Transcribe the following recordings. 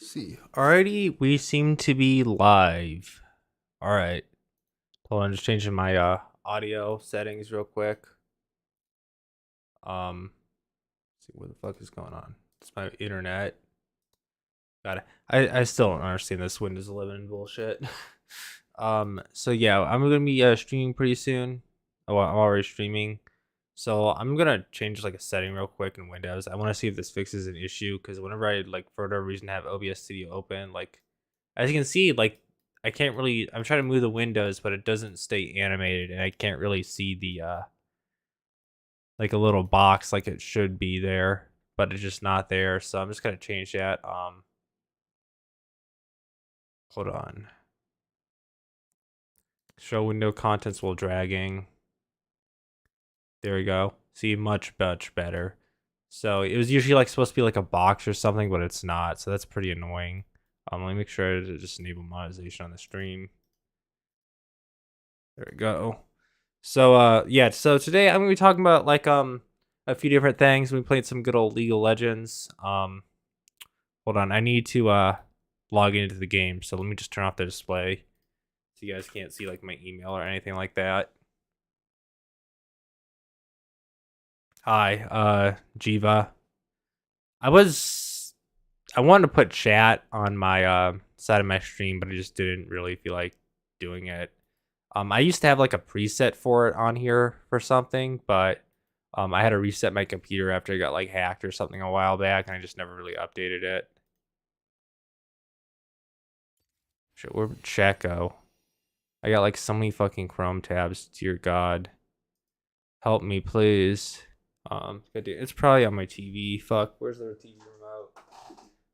See. Alrighty, we seem to be live. Alright. Hold on, just changing my audio settings real quick. See what the fuck is going on. It's my internet. Got it. I still don't understand this Windows 11 bullshit. So yeah, I'm gonna be streaming pretty soon. Oh, I'm already streaming. So I'm gonna change like a setting real quick in Windows. I want to see if this fixes an issue because whenever I like for whatever reason have OBS Studio open, like as you can see, like I can't really. I'm trying to move the windows, but it doesn't stay animated, and I can't really see the like a little box like it should be there, but it's just not there. So I'm just gonna change that. Hold on. Show window contents while dragging. There we go. See, much better. So it was usually like supposed to be like a box or something, but it's not. So that's pretty annoying. Let me make sure to just enable monetization on the stream. There we go. So yeah, so today I'm gonna be talking about like a few different things. We played some good old League of Legends. Hold on, I need to log into the game, so let me just turn off the display so you guys can't see like my email or anything like that. Hi, Jiva. I wanted to put chat on my side of my stream, but I just didn't really feel like doing it. I used to have like a preset for it on here for something, but I had to reset my computer after it got like hacked or something a while back, and I just never really updated it. Shit, where'd chat go? I got like so many fucking Chrome tabs. Dear God, help me, please. It's probably on my TV. Fuck, where's the TV remote?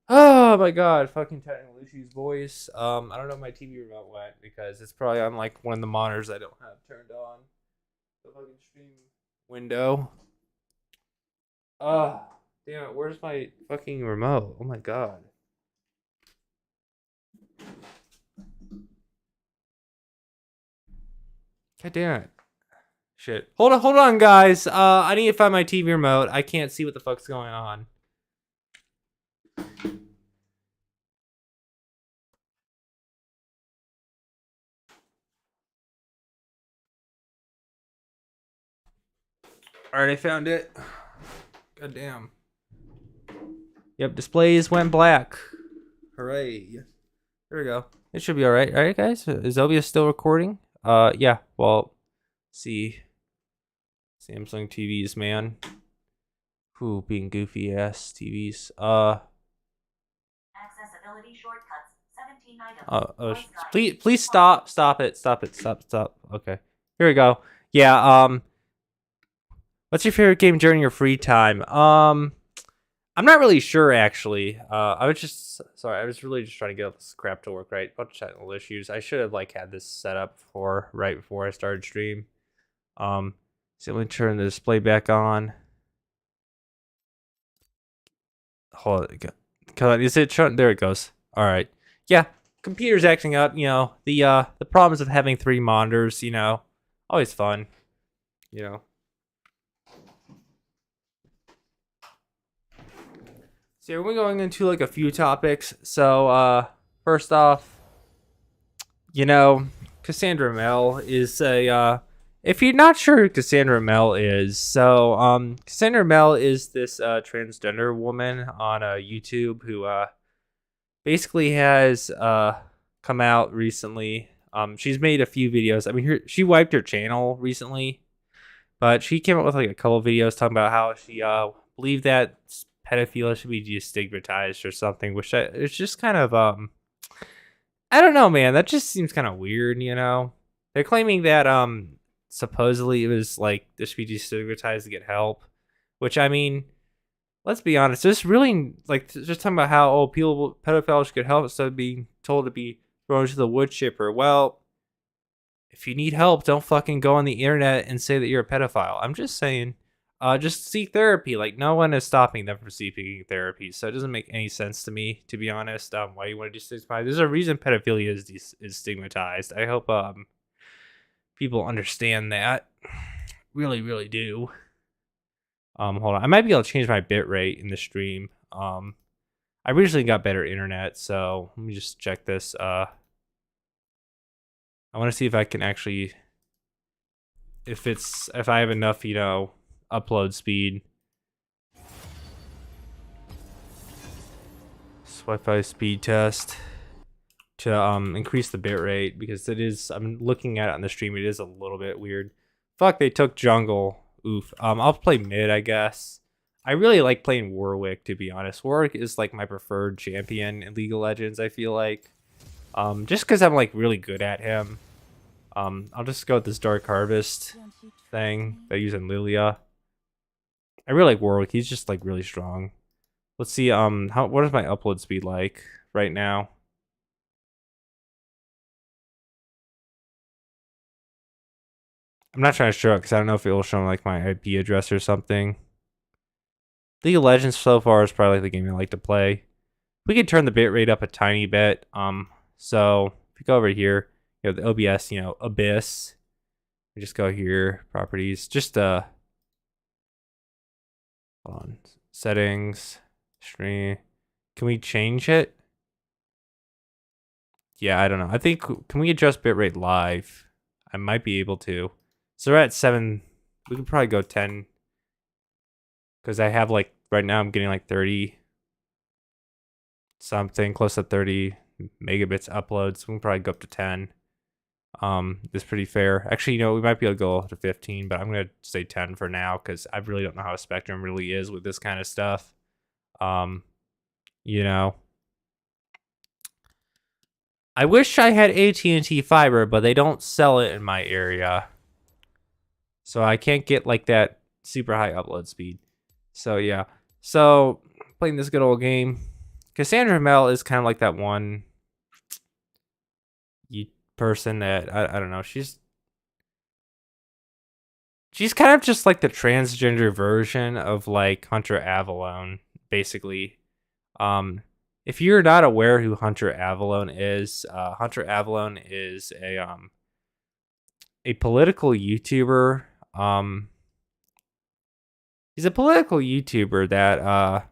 Oh my God, fucking technical issues, boys. I don't know where my TV remote went because it's probably on like one of the monitors I don't have turned on. The fucking stream window. Damn it, where's my fucking remote? Oh my God. God damn it. Shit. Hold on, guys. I need to find my TV remote. I can't see what the fuck's going on. Alright, I found it. God damn. Yep, displays went black. Hooray. There we go. It should be alright. Alright, guys? Is OBS still recording? Yeah. Well, see. Samsung TVs, man. Ooh, being goofy ass TVs. Accessibility shortcuts. 17 items. Please stop it. Okay. Here we go. Yeah, what's your favorite game during your free time? I'm not really sure actually. I was really just trying to get all this crap to work right. Bunch of technical issues. I should have like had this set up right before I started stream. So let me turn the display back on. Hold on. Is it showing? There it goes. All right. Yeah, computer's acting up. You know the problems of having 3 monitors. You know, always fun. You know. So we're going into like a few topics. So first off, you know, Cassandra Mel is a if you're not sure who Cassandra Mel is, so Cassandra Mel is this transgender woman on YouTube who basically has come out recently. She's made a few videos. I mean, she wiped her channel recently, but she came out with like a couple videos talking about how she believed that pedophilia should be destigmatized or something, which it's just kind of I don't know, man. That just seems kind of weird, you know. They're claiming that supposedly it was like this should be destigmatized to get help, which I mean, let's be honest. This really like just talking about how pedophiles should get help instead of being told to be thrown into the wood chipper. Well, if you need help, don't fucking go on the internet and say that you're a pedophile. I'm just saying. Just seek therapy. Like, no one is stopping them from seeking therapy, so it doesn't make any sense to me, to be honest. Why you want to destigmatize? There's a reason pedophilia is stigmatized. I hope people understand that. Really do. Hold on. I might be able to change my bit rate in the stream. I recently got better internet, so let me just check this. I want to see if I can actually, if I have enough, you know, upload speed. Wi-Fi speed test to increase the bit rate, because it is, I'm looking at it on the stream, it is a little bit weird. Fuck, they took jungle. Oof. I'll play mid, I guess. I really like playing Warwick, to be honest. Warwick is like my preferred champion in League of Legends, I feel like. Just because I'm like really good at him. I'll just go with this Dark Harvest thing that I use in Lilia. I really like Warwick. He's just like really strong. Let's see. What is my upload speed like right now? I'm not trying to show it because I don't know if it will show like my IP address or something. League of Legends so far is probably like the game I like to play. We can turn the bit rate up a tiny bit. So if you go over here, you have the OBS, you know, Abyss. We just go here, properties, just hold on, settings, stream. Can we change it? Yeah, I don't know. I think, can we adjust bitrate live? I might be able to. So we're at 7. We could probably go 10. Because I have like, right now I'm getting like 30 something, close to 30 megabits uploads. So we can probably go up to 10. It's pretty fair. Actually, you know, we might be able to go to 15, but I'm going to say 10 for now because I really don't know how a Spectrum really is with this kind of stuff. You know, I wish I had AT&T fiber, but they don't sell it in my area. So I can't get like that super high upload speed. So yeah. So playing this good old game. Cassandra Mel is kind of like that one person that I don't know. She's kind of just like the transgender version of like Hunter Avalon, basically. If you're not aware who Hunter Avalon is a political YouTuber. He's a political YouTuber that I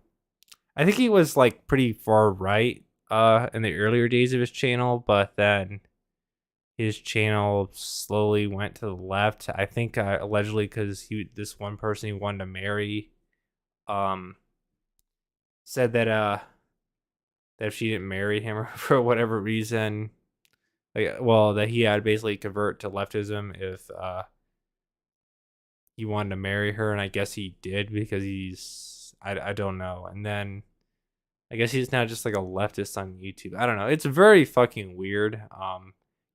think he was like pretty far right in the earlier days of his channel, but then his channel slowly went to the left. I think allegedly because this one person he wanted to marry said that if she didn't marry him for whatever reason, like, well, that he had to basically convert to leftism if he wanted to marry her, and I guess he did because I don't know. And then I guess he's now just like a leftist on YouTube. I don't know. It's very fucking weird.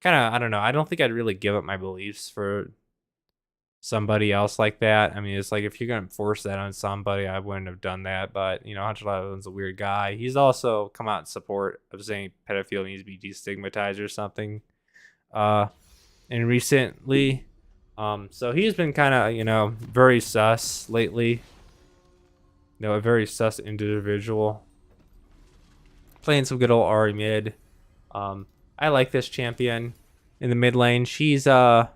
Kind of, I don't know. I don't think I'd really give up my beliefs for somebody else like that. I mean, it's like if you're gonna force that on somebody, I wouldn't have done that. But you know, Hunter Avalon's a weird guy. He's also come out in support of saying pedophilia needs to be destigmatized or something. And recently, so he's been kind of, you know, very sus lately. You know, a very sus individual. Playing some good old Ahri mid. I like this champion in the mid lane. She's Ahri,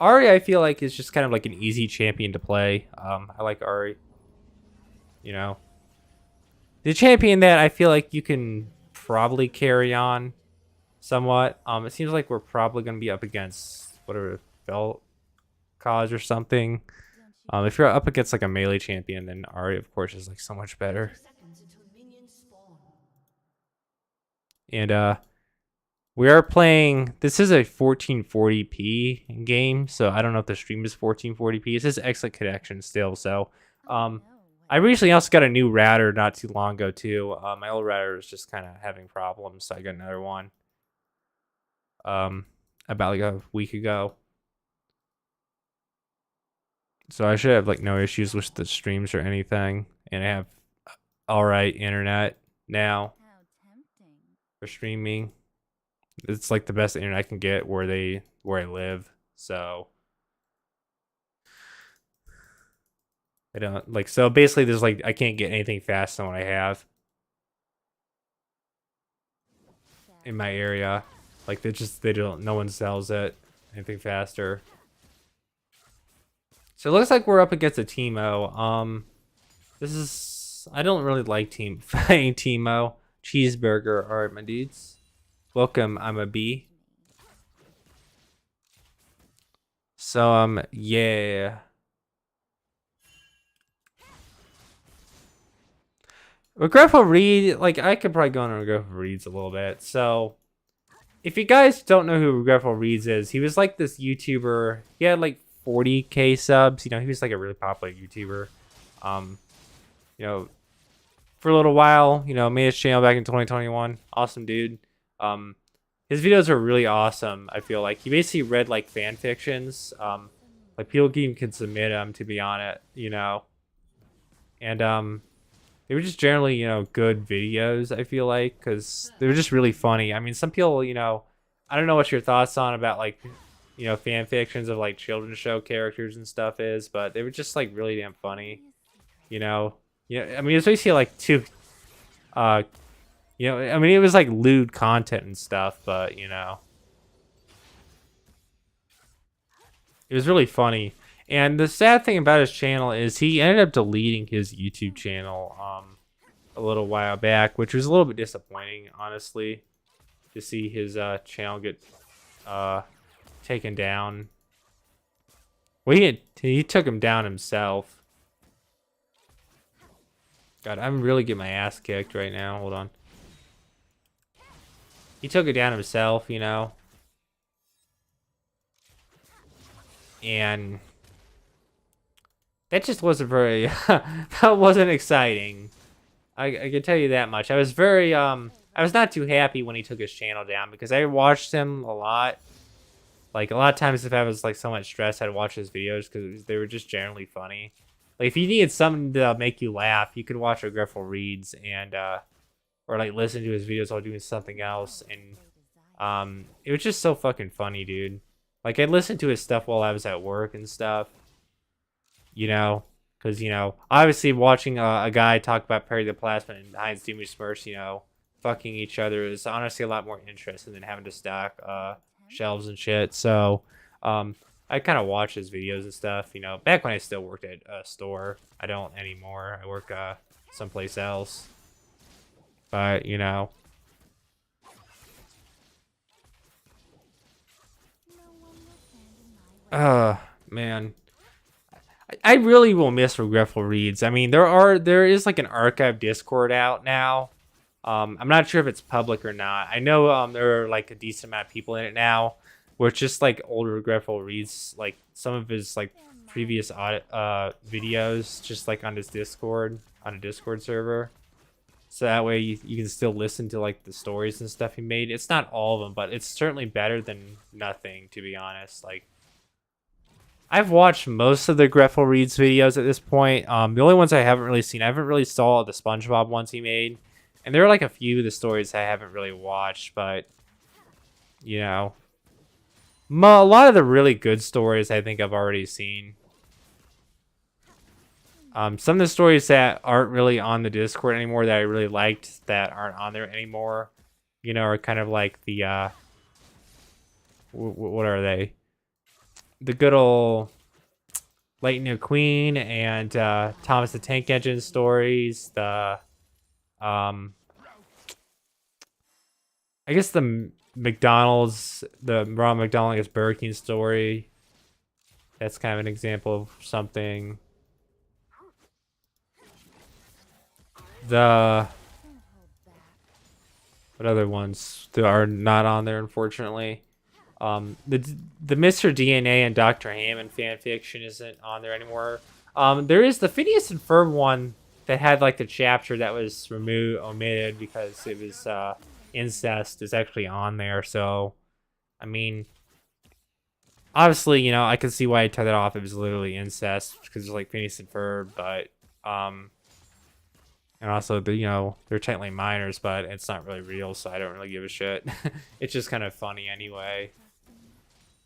I feel like, is just kind of like an easy champion to play. I like Ahri. You know, the champion that I feel like you can probably carry on somewhat. It seems like we're probably gonna be up against whatever Belt Cause or something. If you're up against like a melee champion, then Ahri, of course, is like so much better. And we are playing. This is a 1440p game, so I don't know if the stream is 1440p. It says excellent connection still. So, I recently also got a new router not too long ago too. My old router was just kind of having problems, so I got another one. About like a week ago. So I should have like no issues with the streams or anything, and I have all right internet now for streaming. It's like the best internet I can get where I live. So I don't like, so basically there's like, I can't get anything fast than what I have in my area. Like no one sells it anything faster. So it looks like we're up against a Teemo. This is T's. I don't really like playing Teemo. Cheeseburger. All right, my dudes. Welcome. I'm a B. So yeah. Regretful Reed, like I could probably go on Regretful Reeds a little bit. So if you guys don't know who Regretful Reeds is, he was like this YouTuber. He had like 40K subs. You know, he was like a really popular YouTuber. You know, for a little while, you know, made his channel back in 2021. Awesome dude. His videos are really awesome. I feel like he basically read like fan fictions. Like people can submit them to be on it, you know, and they were just generally, you know, good videos. I feel like because they were just really funny. I mean, some people, you know, I don't know what your thoughts on about like, you know, fan fictions of like children's show characters and stuff is, but they were just like really damn funny, you know. Yeah, I mean, it's basically like two, you know, I mean, it was like lewd content and stuff, but you know, it was really funny. And the sad thing about his channel is he ended up deleting his YouTube channel a little while back, which was a little bit disappointing, honestly, to see his channel get taken down. Well, he took him down himself. God, I'm really getting my ass kicked right now. Hold on. He took it down himself, you know. And that just wasn't very that wasn't exciting. I can tell you that much. I was very I was not too happy when he took his channel down because I watched him a lot. Like a lot of times if I was like so much stressed, I'd watch his videos because they were just generally funny. Like if you needed something to make you laugh, you could watch Regretful Reads and or like listen to his videos while doing something else, and it was just so fucking funny, dude. Like I'd listen to his stuff while I was at work and stuff, you know, because you know obviously watching a guy talk about Perry the Plasma and Heinz Doomy Smurfs, you know, fucking each other is honestly a lot more interesting than having to stock shelves and shit. So I kind of watch his videos and stuff, you know, back when I still worked at a store. I don't anymore. I work someplace else. But, you know. Man. I really will miss Regretful Reads. I mean, there is like an archive Discord out now. I'm not sure if it's public or not. I know there are like a decent amount of people in it now. Where it's just like old Regretful Reads, like some of his like previous videos, just like on his Discord, on a Discord server. So that way you can still listen to like the stories and stuff he made. It's not all of them, but it's certainly better than nothing, to be honest. Like I've watched most of the Regretful Reads videos at this point. The only ones I haven't really seen, I haven't really saw the SpongeBob ones he made, and there are like a few of the stories I haven't really watched, but you know. A lot of the really good stories I think I've already seen. Some of the stories that aren't really on the Discord anymore that I really liked that aren't on there anymore, you know, are kind of like the, what are they? The good old Lightning Queen and Thomas the Tank Engine stories. The, I guess the McDonald's, the Ronald McDonald is Burger King story. That's kind of an example of something. What other ones are not on there, unfortunately? The Mr. DNA and Dr. Hammond fan fiction isn't on there anymore. There is the Phineas and Ferb one that had like the chapter that was omitted because it was incest is actually on there. So I mean, obviously, you know, I can see why I took that off. It was literally incest because it's like Phineas and Ferb, but and also you know, they're technically minors, but it's not really real, so I don't really give a shit. It's just kind of funny anyway.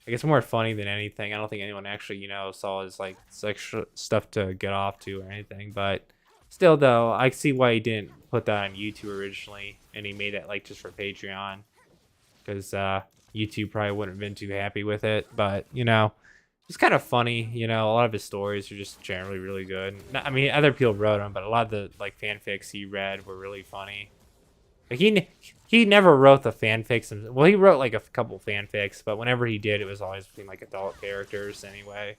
I guess more funny than anything. I don't think anyone actually, you know, saw his like sexual stuff to get off to or anything, but still though, I see why he didn't put that on YouTube originally, and he made it like just for Patreon, because YouTube probably wouldn't have been too happy with it. But you know, It's kind of funny, you know. A lot of his stories are just generally really good. I mean, other people wrote them, but a lot of the like fanfics he read were really funny. Like he never wrote the fanfics. Well, he wrote like a couple fanfics, but whenever he did, it was always between like adult characters anyway.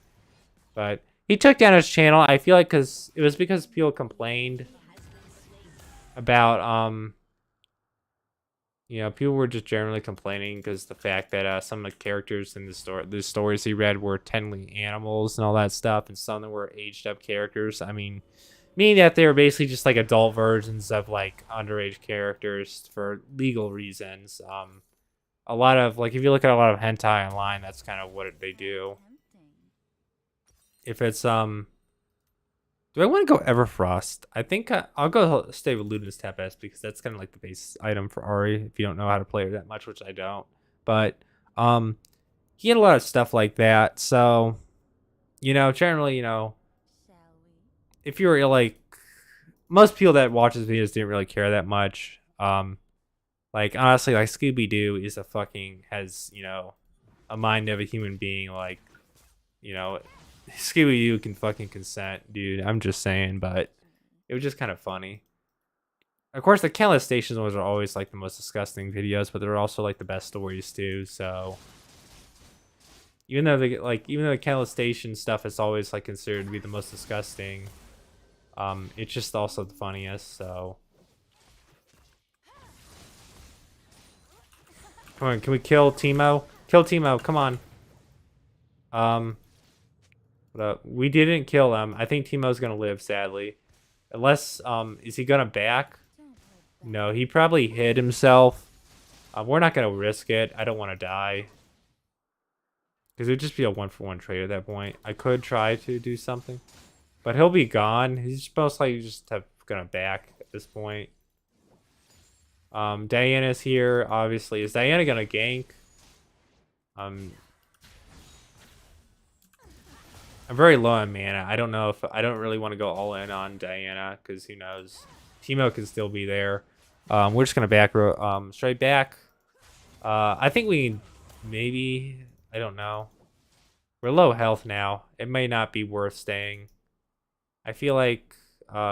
But he took down his channel. I feel like because people complained about you know, people were just generally complaining because the fact that some of the characters in the stories he read were technically animals and all that stuff, and some of them were aged up characters. I mean, meaning that they were basically just like adult versions of like underage characters for legal reasons. A lot of like if you look at a lot of hentai online, that's kind of what they do. If it's do I want to go Everfrost? I think I'll go stay with Luden's Tempest because that's kind of like the base item for Ari if you don't know how to play her that much, which I don't. But he had a lot of stuff like that. So, you know, generally, you know, if you were like most people that watch his videos didn't really care that much. Like honestly, like Scooby Doo is has, you know, a mind of a human being. Like, you know, Scooby Doo can fucking consent, dude. I'm just saying, but it was just kind of funny. Of course, the Countless Stations ones are always like the most disgusting videos, but they're also like the best stories too. So even though the Countless Station stuff is always like considered to be the most disgusting, it's just also the funniest. So come on, can we kill Timo? Kill Timo, come on. We didn't kill him. I think Timo's gonna live, sadly. Unless, is he gonna back? No, he probably hid himself. We're not gonna risk it. I don't want to die. Because it would just be a 1-for-1 trade at that point. I could try to do something. But he'll be gone. He's most likely just gonna back at this point. Diana's here, obviously. Is Diana gonna gank? I'm very low on mana. I don't know if I don't really want to go all in on Diana because who knows? Timo can still be there. We're just gonna back straight back. I think we maybe I don't know. We're low health now. It may not be worth staying. I feel like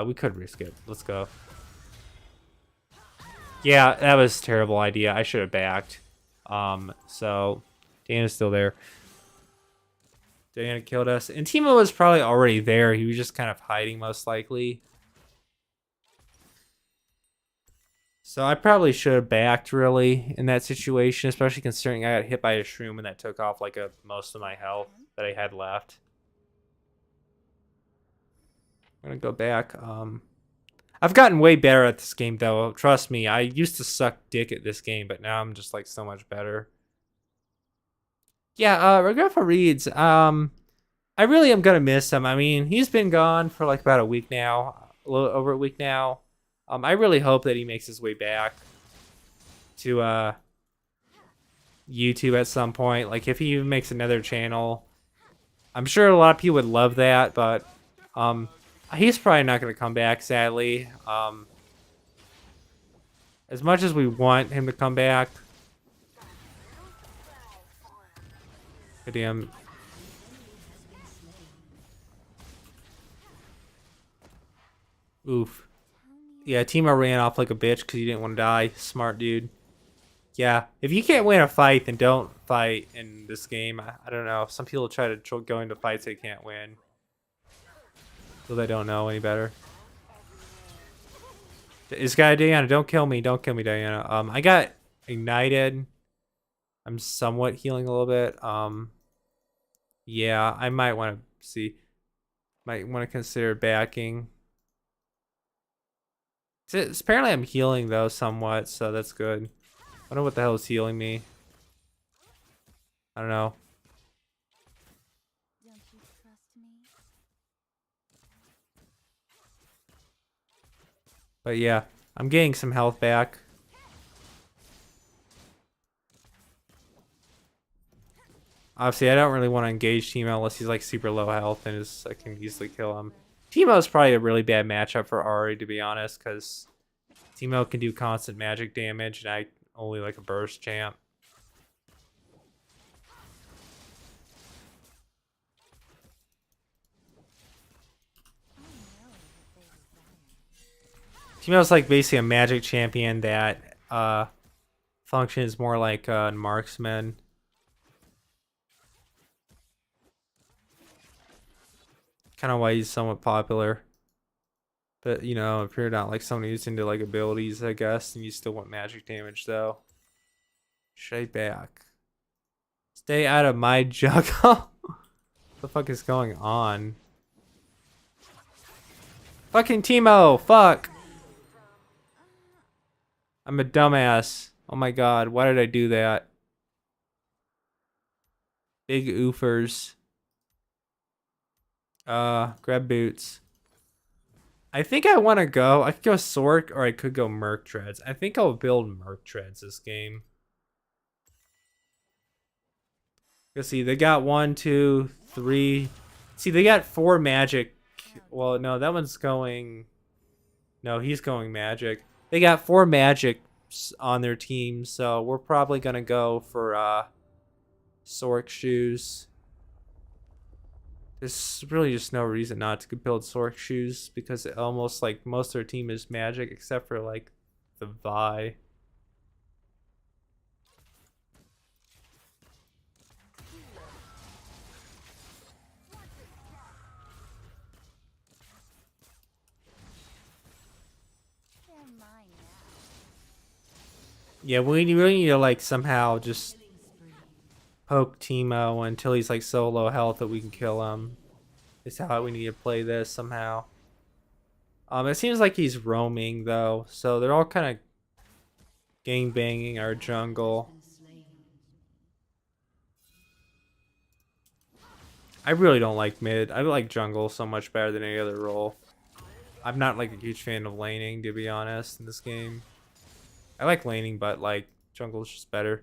we could risk it. Let's go. Yeah, that was a terrible idea. I should have backed. So Diana's still there. Diana killed us. And Timo was probably already there. He was just kind of hiding most likely. So I probably should have backed really in that situation, especially considering I got hit by a shroom and that took off like most of my health that I had left. I'm gonna go back. I've gotten way better at this game though. Trust me, I used to suck dick at this game, but now I'm just like so much better. Yeah, Regretful reads. I really am gonna miss him. I mean, he's been gone for like about a week now, a little over a week now. I really hope that he makes his way back to YouTube at some point. Like if he even makes another channel, I'm sure a lot of people would love that, but he's probably not gonna come back, sadly. As much as we want him to come back. Damn. Oof. Yeah, Timo ran off like a bitch because he didn't want to die. Smart dude. Yeah, if you can't win a fight, then don't fight in this game. I don't know. Some people try to go into fights they can't win. So they don't know any better. This guy, Diana, don't kill me. Don't kill me, Diana. I got ignited. I'm somewhat healing a little bit. Yeah, I might want to see. Might want to consider backing. Apparently I'm healing though somewhat, so that's good. I don't know what the hell is healing me. I don't know. Don't you trust me? But yeah, I'm getting some health back. Obviously, I don't really want to engage Timo unless he's like super low health and I can easily kill him. Teemo's probably a really bad matchup for Ari, to be honest, because Timo can do constant magic damage and I only like a burst champ. Teemo's like basically a magic champion that functions more like a marksman. Kind of why he's somewhat popular. But, you know, if you're not like someone who's into like abilities, I guess, and you still want magic damage though. Stay back. Stay out of my jungle. What the fuck is going on? Fucking Teemo! Fuck! I'm a dumbass. Oh my god, why did I do that? Big oofers. Grab boots. I think I want to go. I could go Sork or I could go Merc Treads. I think I'll build Merc Treads this game. Let's see. They got 1, 2, 3. See, they got 4 magic. Well, no, that one's going. No, he's going magic. They got 4 magics on their team, so we're probably gonna go for Sork shoes. There's really just no reason not to build Sork shoes because it almost like most of their team is magic except for like the Vi. Yeah, we really need to like somehow just poke Teemo until he's like so low health that we can kill him. Is how we need to play this somehow. It seems like he's roaming though, so they're all kind of gang banging our jungle. I really don't like mid. I like jungle so much better than any other role. I'm not like a huge fan of laning, to be honest, in this game. I like laning, but like jungle's just better.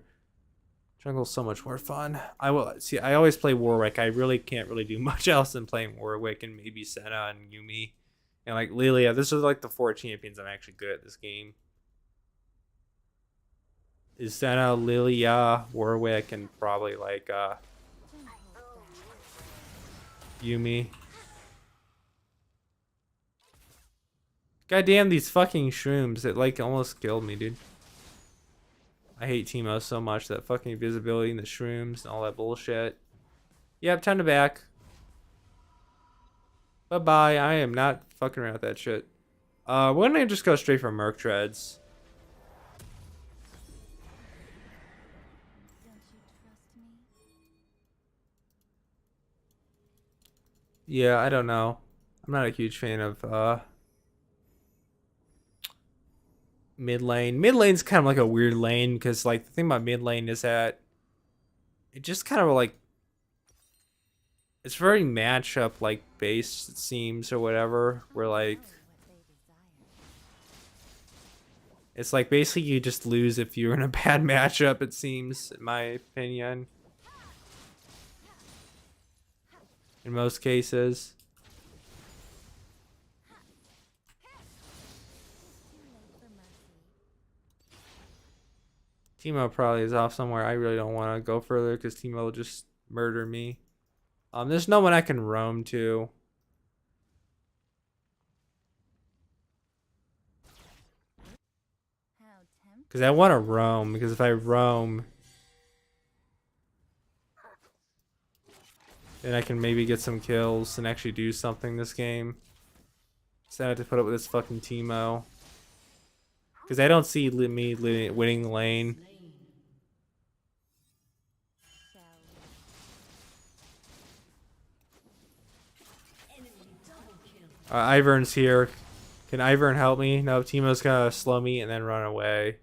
Jungle's so much more fun. I always play Warwick. I really can't really do much else than playing Warwick and maybe Senna and Yuumi. And like Lilia. This is like the 4 champions I'm actually good at this game. Is Senna, Lilia, Warwick, and probably like Yuumi. God damn these fucking shrooms. It like almost killed me, dude. I hate Teemo so much. That fucking invisibility and the shrooms and all that bullshit. Yep, time to back. Bye-bye. I am not fucking around with that shit. We're gonna just go straight for Merc Treads. Yeah, I don't know. I'm not a huge fan of mid lane. Mid lane's kind of like a weird lane because like the thing about mid lane is that it just kind of like it's very matchup like based, it seems, or whatever. Where like it's like basically you just lose if you're in a bad matchup, it seems, in my opinion. In most cases. Teemo probably is off somewhere. I really don't want to go further because Teemo will just murder me. There's no one I can roam to. Because I want to roam, because if I roam, then I can maybe get some kills and actually do something this game. So I have to put up with this fucking Teemo. Because I don't see me winning the lane. Ivern's here. Can Ivern help me? No, Teemo's gonna slow me and then run away.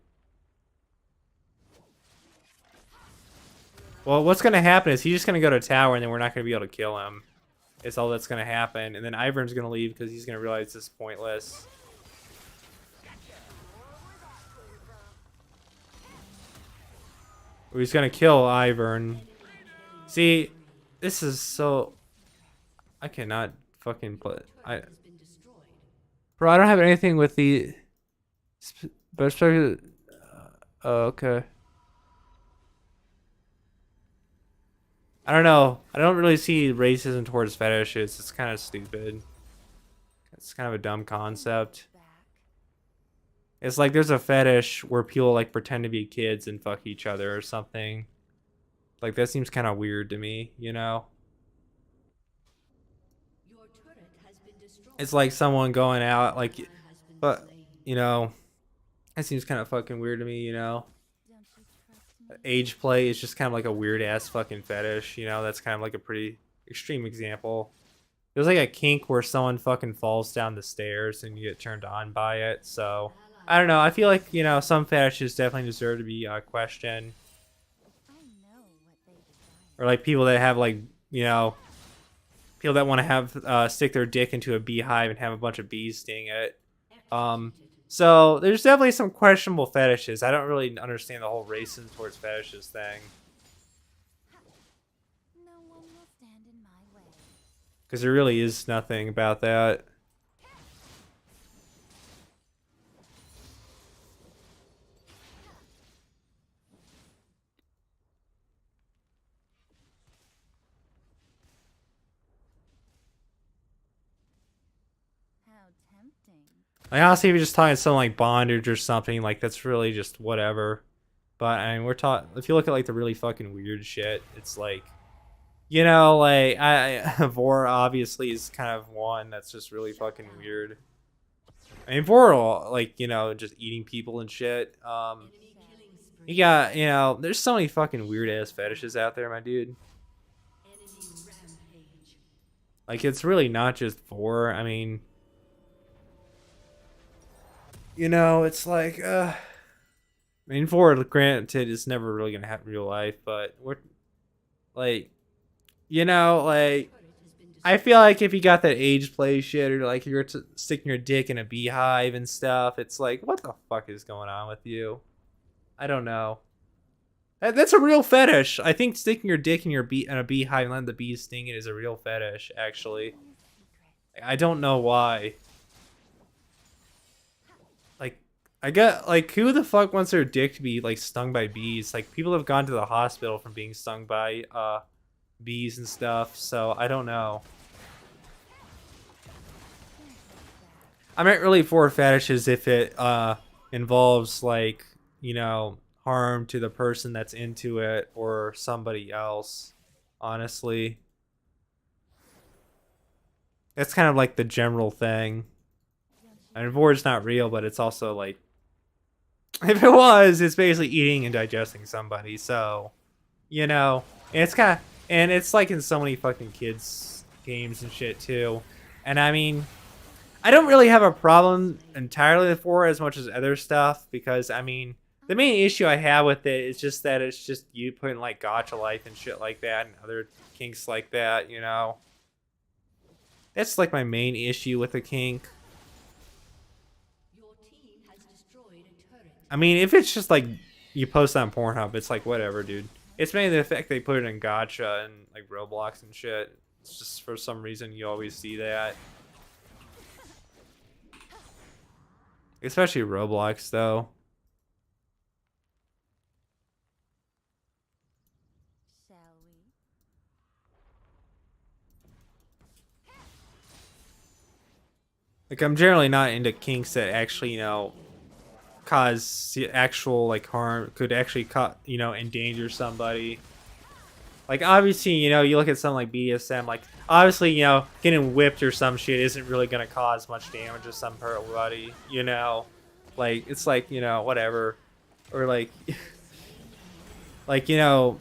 Well, what's gonna happen is he's just gonna go to tower and then we're not gonna be able to kill him. It's all that's gonna happen. And then Ivern's gonna leave because he's gonna realize this is pointless. He's gonna kill Ivern. See, this is so... I cannot fucking play. Bro, I don't have anything with the... But especially... Oh, okay. I don't know. I don't really see racism towards fetishes. It's kind of stupid. It's kind of a dumb concept. It's like there's a fetish where people like pretend to be kids and fuck each other or something. Like that seems kind of weird to me, you know? It's like someone going out like, but you know, that seems kind of fucking weird to me, you know? Age play is just kind of like a weird ass fucking fetish, you know? That's kind of like a pretty extreme example. There's like a kink where someone fucking falls down the stairs and you get turned on by it. So I don't know. I feel like, you know, some fetishes definitely deserve to be questioned. Or like people that have like, you know, people that want to have stick their dick into a beehive and have a bunch of bees sting it. So there's definitely some questionable fetishes. I don't really understand the whole racing towards fetishes thing. Because there really is nothing about that. Like honestly, if you're just talking something like bondage or something, like that's really just whatever. But I mean, we're talking. If you look at like the really fucking weird shit, it's like, you know, like vore obviously is kind of one that's just really fucking weird. I mean, vore, like, you know, just eating people and shit. You got, you know, there's so many fucking weird ass fetishes out there, my dude. Like, it's really not just vore. I mean, you know, it's like, I mean, vore, granted, is never really gonna happen in real life, but we're like, you know, like, I feel like if you got that age play shit, or like you're sticking your dick in a beehive and stuff, it's like, what the fuck is going on with you? I don't know. That's a real fetish. I think sticking your dick in a beehive and letting the bees sting it is a real fetish. Actually, I don't know why. Like, I get like, who the fuck wants their dick to be like stung by bees? Like, people have gone to the hospital from being stung by bees and stuff. So I don't know. I meant really for fetishes if it involves like, you know, harm to the person that's into it or somebody else. Honestly, that's kind of like the general thing. I mean, vore's not real, but it's also like, if it was, it's basically eating and digesting somebody. So, you know, and it's kind of, and it's like in so many fucking kids games and shit too. And I mean, I don't really have a problem entirely with vore as much as other stuff, because I mean, the main issue I have with it is just that it's just you putting like gacha life and shit like that and other kinks like that, you know. That's like my main issue with the kink. I mean, if it's just like you post on Pornhub, it's like whatever, dude. It's mainly the fact they put it in gacha and like Roblox and shit. It's just for some reason you always see that. Especially Roblox though. Like, I'm generally not into kinks that actually, you know, cause actual like harm, could actually you know, endanger somebody. Like, obviously, you know, you look at something like BDSM, like obviously, you know, getting whipped or some shit isn't really gonna cause much damage to somebody, you know. Like, it's like, you know, whatever. Or like like, you know,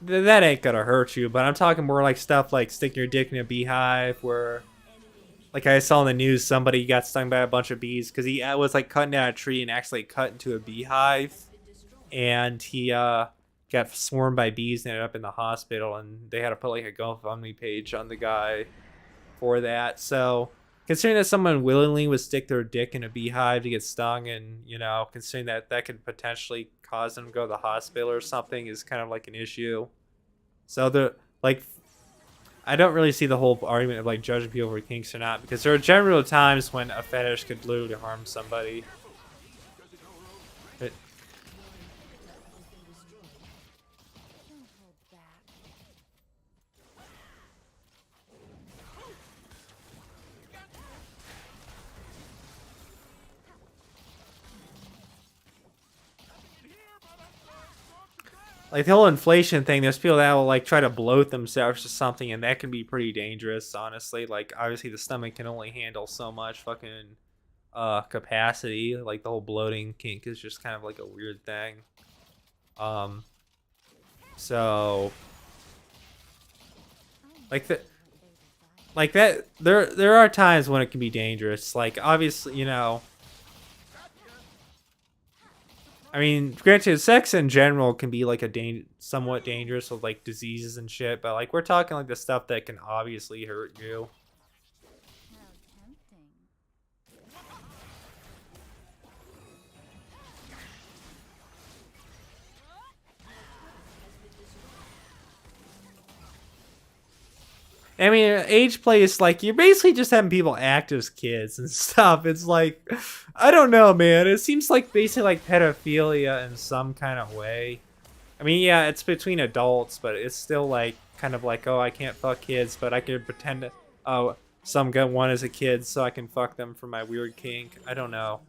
that ain't gonna hurt you, but I'm talking more like stuff like sticking your dick in a beehive, where like I saw in the news, somebody got stung by a bunch of bees because he was like cutting down a tree and actually cut into a beehive, and he got swarmed by bees and ended up in the hospital, and they had to put like a GoFundMe page on the guy for that. So considering that someone willingly would stick their dick in a beehive to get stung, and you know, considering that that could potentially cause them to go to the hospital or something, is kind of like an issue. So the like, I don't really see the whole argument of like judging people for kinks or not, because there are general times when a fetish could literally harm somebody. But, like the whole inflation thing, there's people that will like try to bloat themselves or something, and that can be pretty dangerous, honestly. Like obviously the stomach can only handle so much fucking capacity. Like the whole bloating kink is just kind of like a weird thing. Um so like the like that there are times when it can be dangerous. Like obviously, you know, I mean, granted, sex in general can be like somewhat dangerous with like diseases and shit, but like we're talking like the stuff that can obviously hurt you. I mean, age play is like you're basically just having people act as kids and stuff. It's like, I don't know, man. It seems like basically like pedophilia in some kind of way. I mean, yeah, it's between adults, but it's still like kind of like, oh, I can't fuck kids, but I can pretend to, oh, some guy one as a kid, so I can fuck them for my weird kink. I don't know.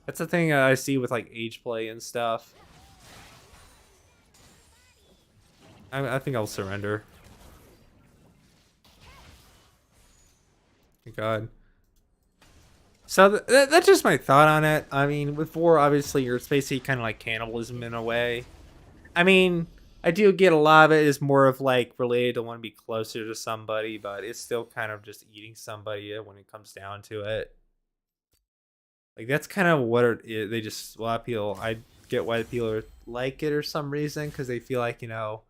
That's the thing I see with like age play and stuff. I think I'll surrender. God. So that's just my thought on it. I mean, with vore, obviously, it's basically kind of like cannibalism in a way. I mean, I do get a lot of it is more of like related to want to be closer to somebody, but it's still kind of just eating somebody when it comes down to it. Like that's kind of what it is. They just a lot of people. I get why people like it or some reason because they feel like, you know,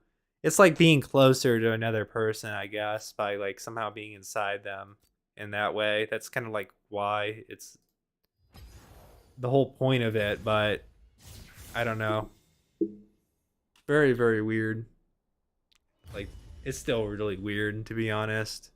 it's like being closer to another person, I guess, by like somehow being inside them in that way. That's kind of like why it's the whole point of it, but I don't know. Very, very weird. Like, it's still really weird, to be honest.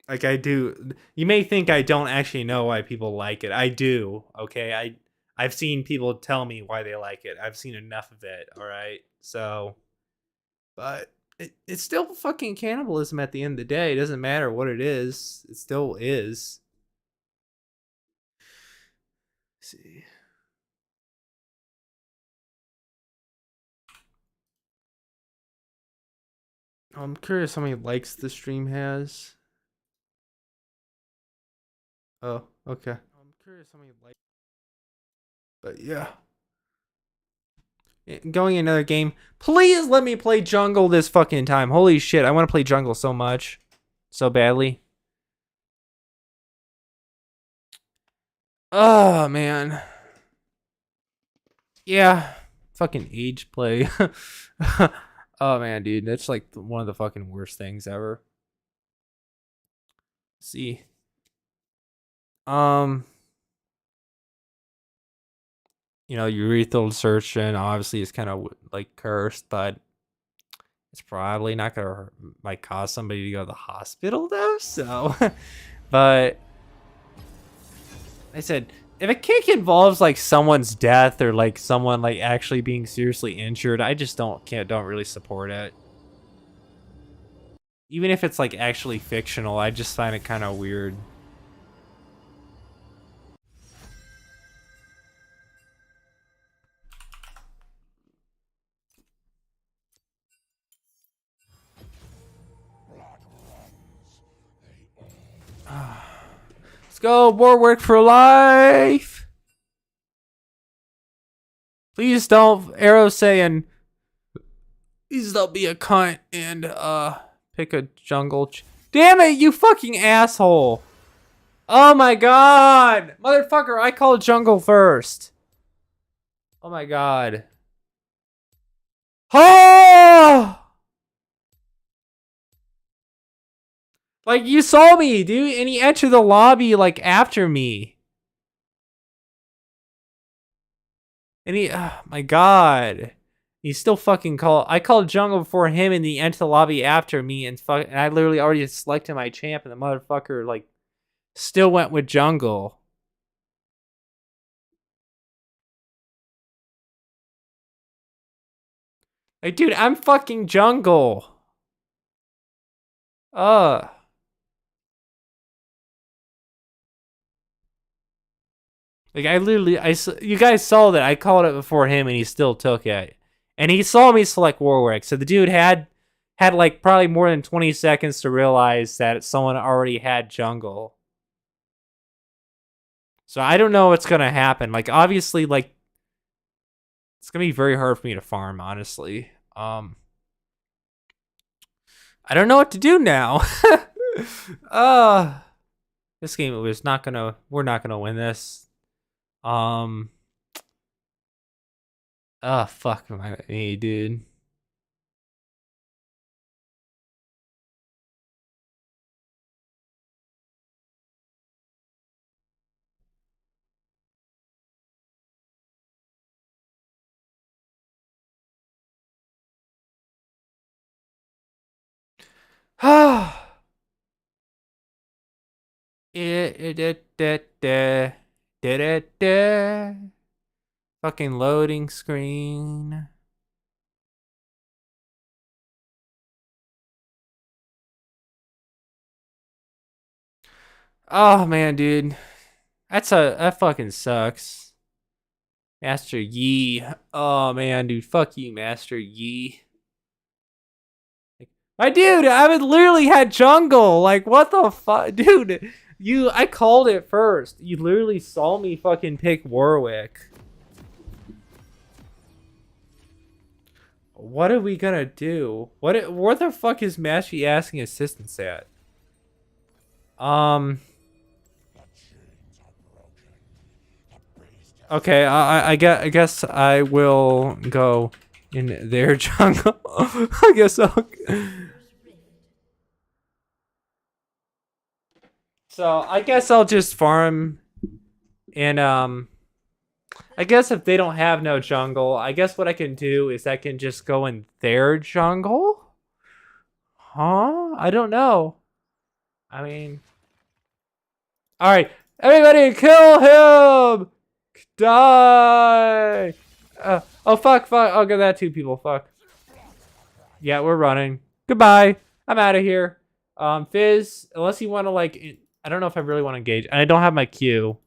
Like, I do. You may think I don't actually know why people like it. I do, okay? I've seen people tell me why they like it. I've seen enough of it, alright? So, but it's still fucking cannibalism at the end of the day. It doesn't matter what it is. It still is. Let's see. I'm curious how many likes the stream has. Oh, okay. I'm curious how many likes. But yeah. Going another game. Please let me play jungle this fucking time. Holy shit, I want to play jungle so much. So badly. Oh, man. Yeah. Fucking age play. Oh, man, dude. That's like one of the fucking worst things ever. Let's see. You know, urethral insertion obviously is kind of like cursed, but it's probably not gonna like cause somebody to go to the hospital though. So, but I said if a kink involves like someone's death or like someone like actually being seriously injured, I just don't really support it. Even if it's like actually fictional, I just find it kind of weird. Let's go, Warwick for life. Please don't arrow saying. Please don't be a cunt and pick a jungle. Damn it, you fucking asshole! Oh my god, motherfucker! I called jungle first. Oh my god. Oh! Like you saw me, dude, and he entered the lobby like after me. And he, oh my god. He still fucking called. I called jungle before him and he entered the lobby after me and and I literally already selected my champ and the motherfucker like still went with jungle. Like, dude, I'm fucking jungle. Uh. Like, you guys saw that I called it before him, and he still took it. And he saw me select Warwick, so the dude had like probably more than 20 seconds to realize that someone already had jungle. So I don't know what's gonna happen. Like, obviously, like, it's gonna be very hard for me to farm, honestly. I don't know what to do now. This game was not gonna. We're not gonna win this. Fuck me, dude. Fucking loading screen. Oh man, dude. That fucking sucks. Master Yi. Oh man, dude. Fuck you, Master Yi. My dude, I would literally had jungle. Like, what the fuck? Dude, I called it first. You literally saw me fucking pick Warwick. What are we gonna do? Where the fuck is Master Yi asking assistance at? Okay, I guess I will go in their jungle. I guess I'll. So I guess I'll just farm, and I guess if they don't have no jungle, I guess what I can do is I can just go in their jungle. Huh? I don't know. I mean, all right, everybody, kill him. Die! Oh, fuck. I'll get that two people. Fuck. Yeah, we're running. Goodbye. I'm out of here. Fizz, unless you want to, like, I don't know if I really want to engage. And I don't have my Q.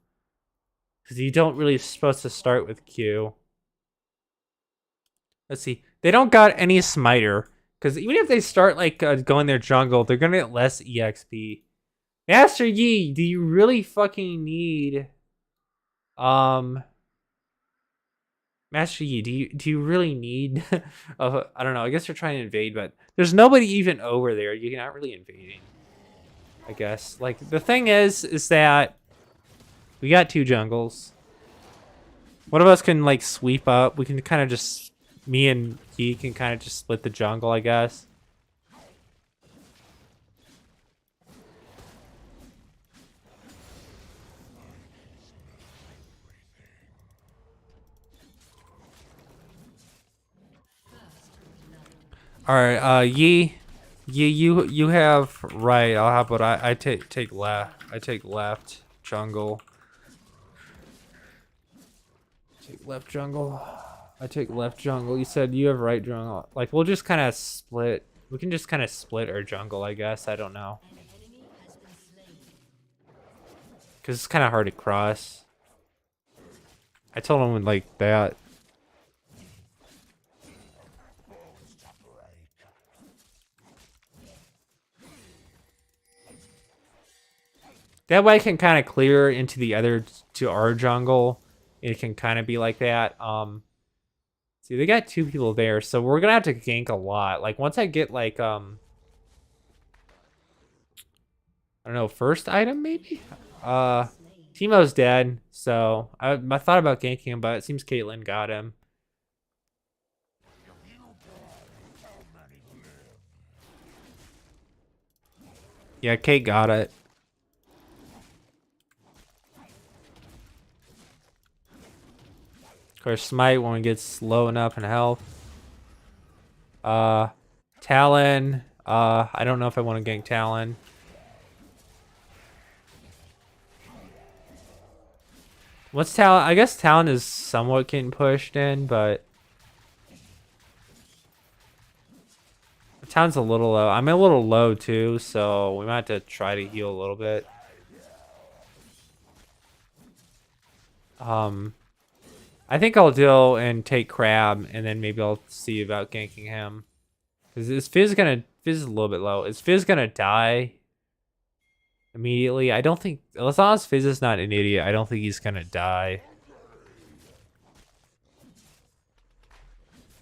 Because you don't really supposed to start with Q. Let's see. They don't got any smiter. Because even if they start, like, going their jungle, they're going to get less EXP. Master Yi, do you really fucking need... Master Yi, do you really need I don't know, I guess they're trying to invade, but there's nobody even over there. You're not really invading, I guess. Like, the thing is that we got two jungles. One of us can, like, sweep up. We can kind of just, me and Yi can kind of just split the jungle, I guess. All right, Yi, you have right. How about I take left? I take left jungle. Take left jungle. I take left jungle. You said you have right jungle. Like, we'll just kind of split. We can just kind of split our jungle, I guess. I don't know. Because it's kind of hard to cross. I told him like that. That way I can kind of clear into the other, to our jungle. It can kind of be like that. See, they got two people there, so we're gonna have to gank a lot. Like, once I get, like, I don't know, first item, maybe? Teemo's dead, so I thought about ganking him, but it seems Caitlyn got him. Yeah, Kate got it. Of course, smite when it gets low enough in health. Talon. I don't know if I want to gank Talon. What's Talon? I guess Talon is somewhat getting pushed in, but Talon's a little low. I'm a little low too, so we might have to try to heal a little bit. I think I'll deal and take Crab, and then maybe I'll see about ganking him. Is Fizz is a little bit low. Is Fizz gonna die immediately? I don't think, as long as Fizz is not an idiot, I don't think he's gonna die.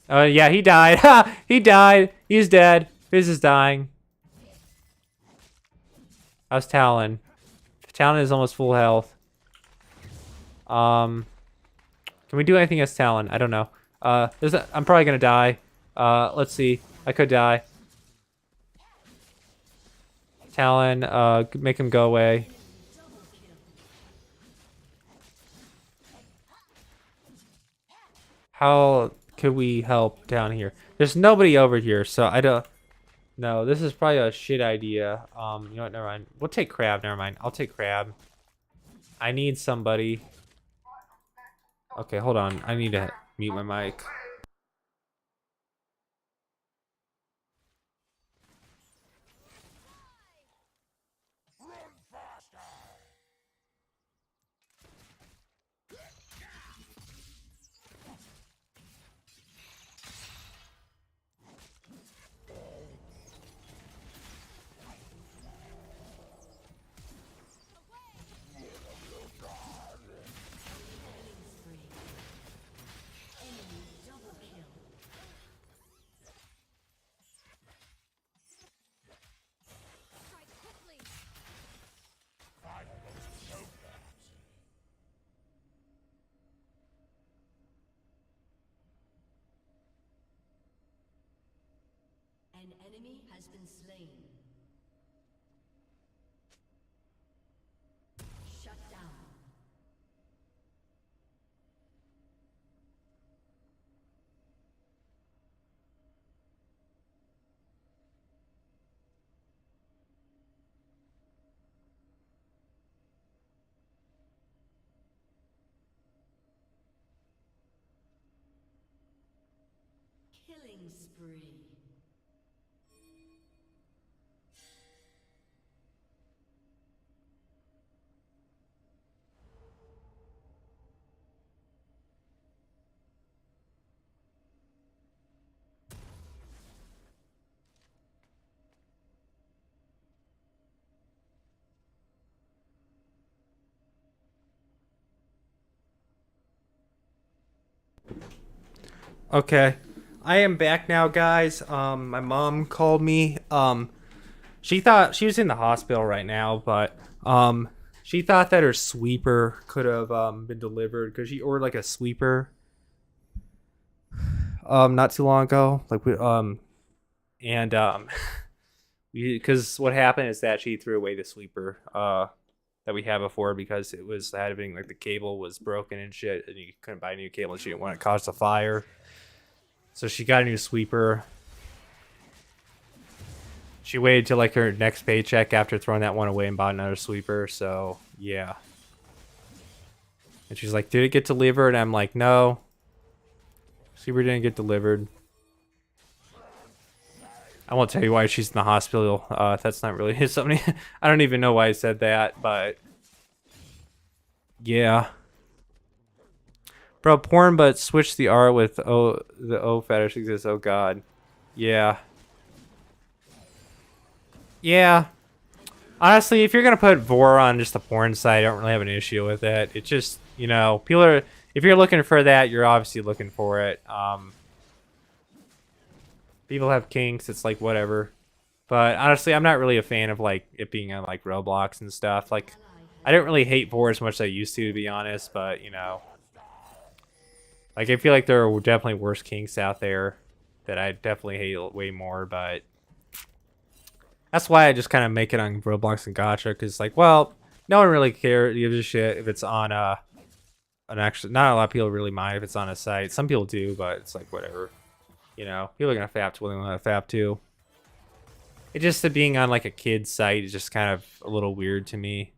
Yeah, he died. Ha! He died. He's dead. Fizz is dying. How's Talon? Talon is almost full health. Can we do anything as Talon? I don't know. I'm probably gonna die. Let's see. I could die. Talon, make him go away. How could we help down here? There's nobody over here, so I don't... No, this is probably a shit idea. You know what, never mind. We'll take Crab, never mind. I'll take Crab. I need somebody. Okay, hold on. I need to mute my mic. An enemy has been slain. Shut down. Killing spree. Okay. I am back now, guys. My mom called me. She thought she was in the hospital right now, but she thought that her sweeper could have been delivered because she ordered like a sweeper not too long ago. Like we and because what happened is that she threw away the sweeper that we had before because it was having like the cable was broken and shit, and you couldn't buy a new cable. And she didn't want it to cause a fire. So she got a new sweeper. She waited till like her next paycheck after throwing that one away and bought another sweeper. So yeah. And she's like, "Did it get delivered?" And I'm like, "No. Sweeper didn't get delivered." I won't tell you why she's in the hospital. That's not really something. I don't even know why I said that, but yeah. Bro, porn, but switch the R with the O fetish exists. Oh god. Yeah. Yeah. Honestly, if you're gonna put vore on just a porn site, I don't really have an issue with it. It's just, you know, people are, if you're looking for that, you're obviously looking for it. People have kinks, it's like whatever. But honestly, I'm not really a fan of like it being on like Roblox and stuff. Like, I don't really hate vore as much as I used to be honest, but you know. Like, I feel like there are definitely worse kinks out there that I definitely hate way more, but that's why I just kind of make it on Roblox and Gacha, because, like, well, no one really gives a shit if it's on an actual, not a lot of people really mind if it's on a site. Some people do, but it's like, whatever. You know, people are going to FAP to what they want to FAP to. It just, being on, like, a kid's site is just kind of a little weird to me.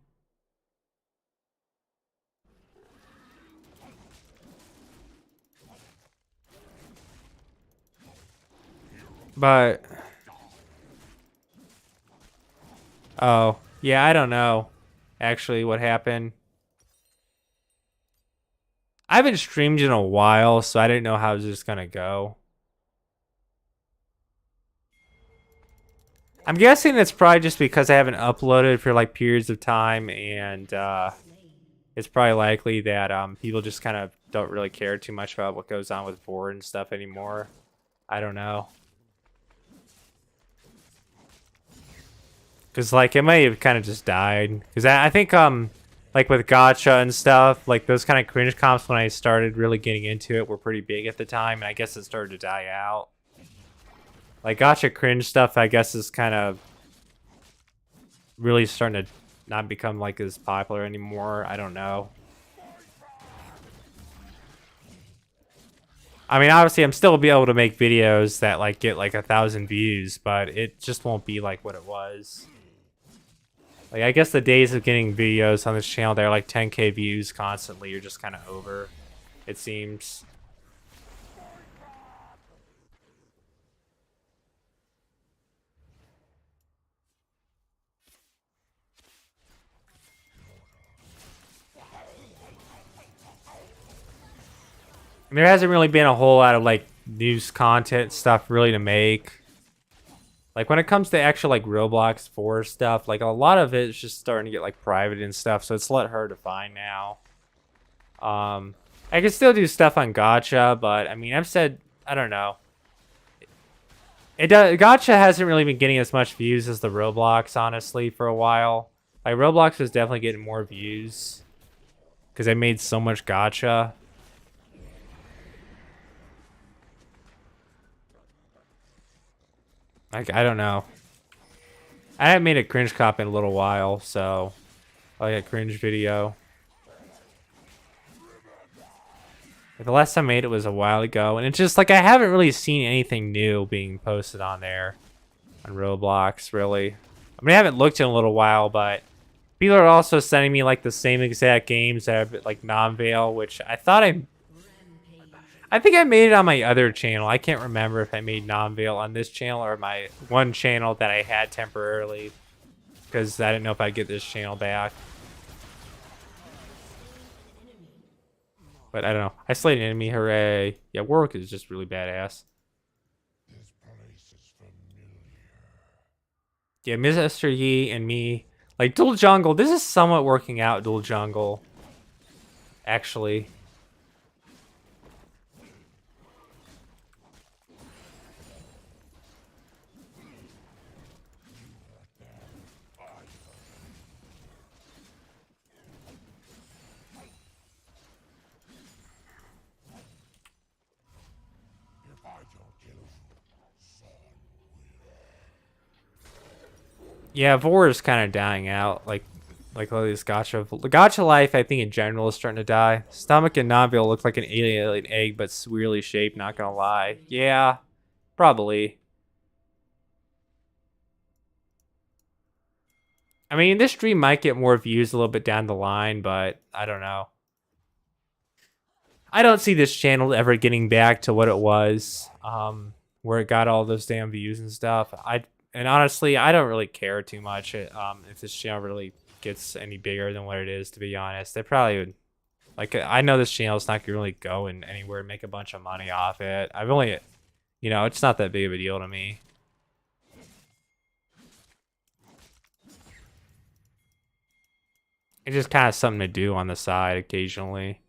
But oh, yeah, I don't know actually what happened. I haven't streamed in a while, so I didn't know how it was just gonna go. I'm guessing it's probably just because I haven't uploaded for like periods of time, and it's probably likely that people just kind of don't really care too much about what goes on with vore and stuff anymore. I don't know. Because like it may have kind of just died. Because I think like with gacha and stuff, like those kind of cringe comps when I started really getting into it were pretty big at the time, and I guess it started to die out. Like gacha cringe stuff, I guess, is kind of really starting to not become like as popular anymore. I don't know. I mean, obviously, I'm still be able to make videos that like get like 1,000 views, but it just won't be like what it was. Like, I guess the days of getting videos on this channel that are like 10K views constantly are just kind of over, it seems. And there hasn't really been a whole lot of like news content stuff really to make. Like when it comes to actual like Roblox 4 stuff, like a lot of it is just starting to get like private and stuff, so it's a lot harder to find now. I can still do stuff on gacha, but I mean, I've said, I don't know. Gacha hasn't really been getting as much views as the Roblox, honestly, for a while. Like Roblox was definitely getting more views because I made so much gacha. Like, I don't know. I haven't made a cringe cop in a little while, so like a cringe video. Like, the last time I made it was a while ago, and it's just like I haven't really seen anything new being posted on there on Roblox, really. I mean, I haven't looked in a little while, but people are also sending me like the same exact games that have like non-veil, which I thought I think I made it on my other channel. I can't remember if I made non-veil on this channel or my one channel that I had temporarily, because I didn't know if I'd get this channel back. But I don't know. I slayed an enemy, hooray. Yeah, Warwick is just really badass. Yeah, Mr. Yi and me. Like, dual jungle. This is somewhat working out, dual jungle. Actually. Yeah, vore is kind of dying out. Like all these gacha. The gacha life, I think, in general, is starting to die. Stomach and non-veil look like an alien egg, but it's weirdly shaped, not gonna lie. Yeah, probably. I mean, this stream might get more views a little bit down the line, but I don't know. I don't see this channel ever getting back to what it was, where it got all those damn views and stuff. And honestly, I don't really care too much if this channel really gets any bigger than what it is, to be honest. They probably would, like, I know this channel is not really going anywhere and make a bunch of money off it. I've only, you know, it's not that big of a deal to me. It's just kind of something to do on the side occasionally.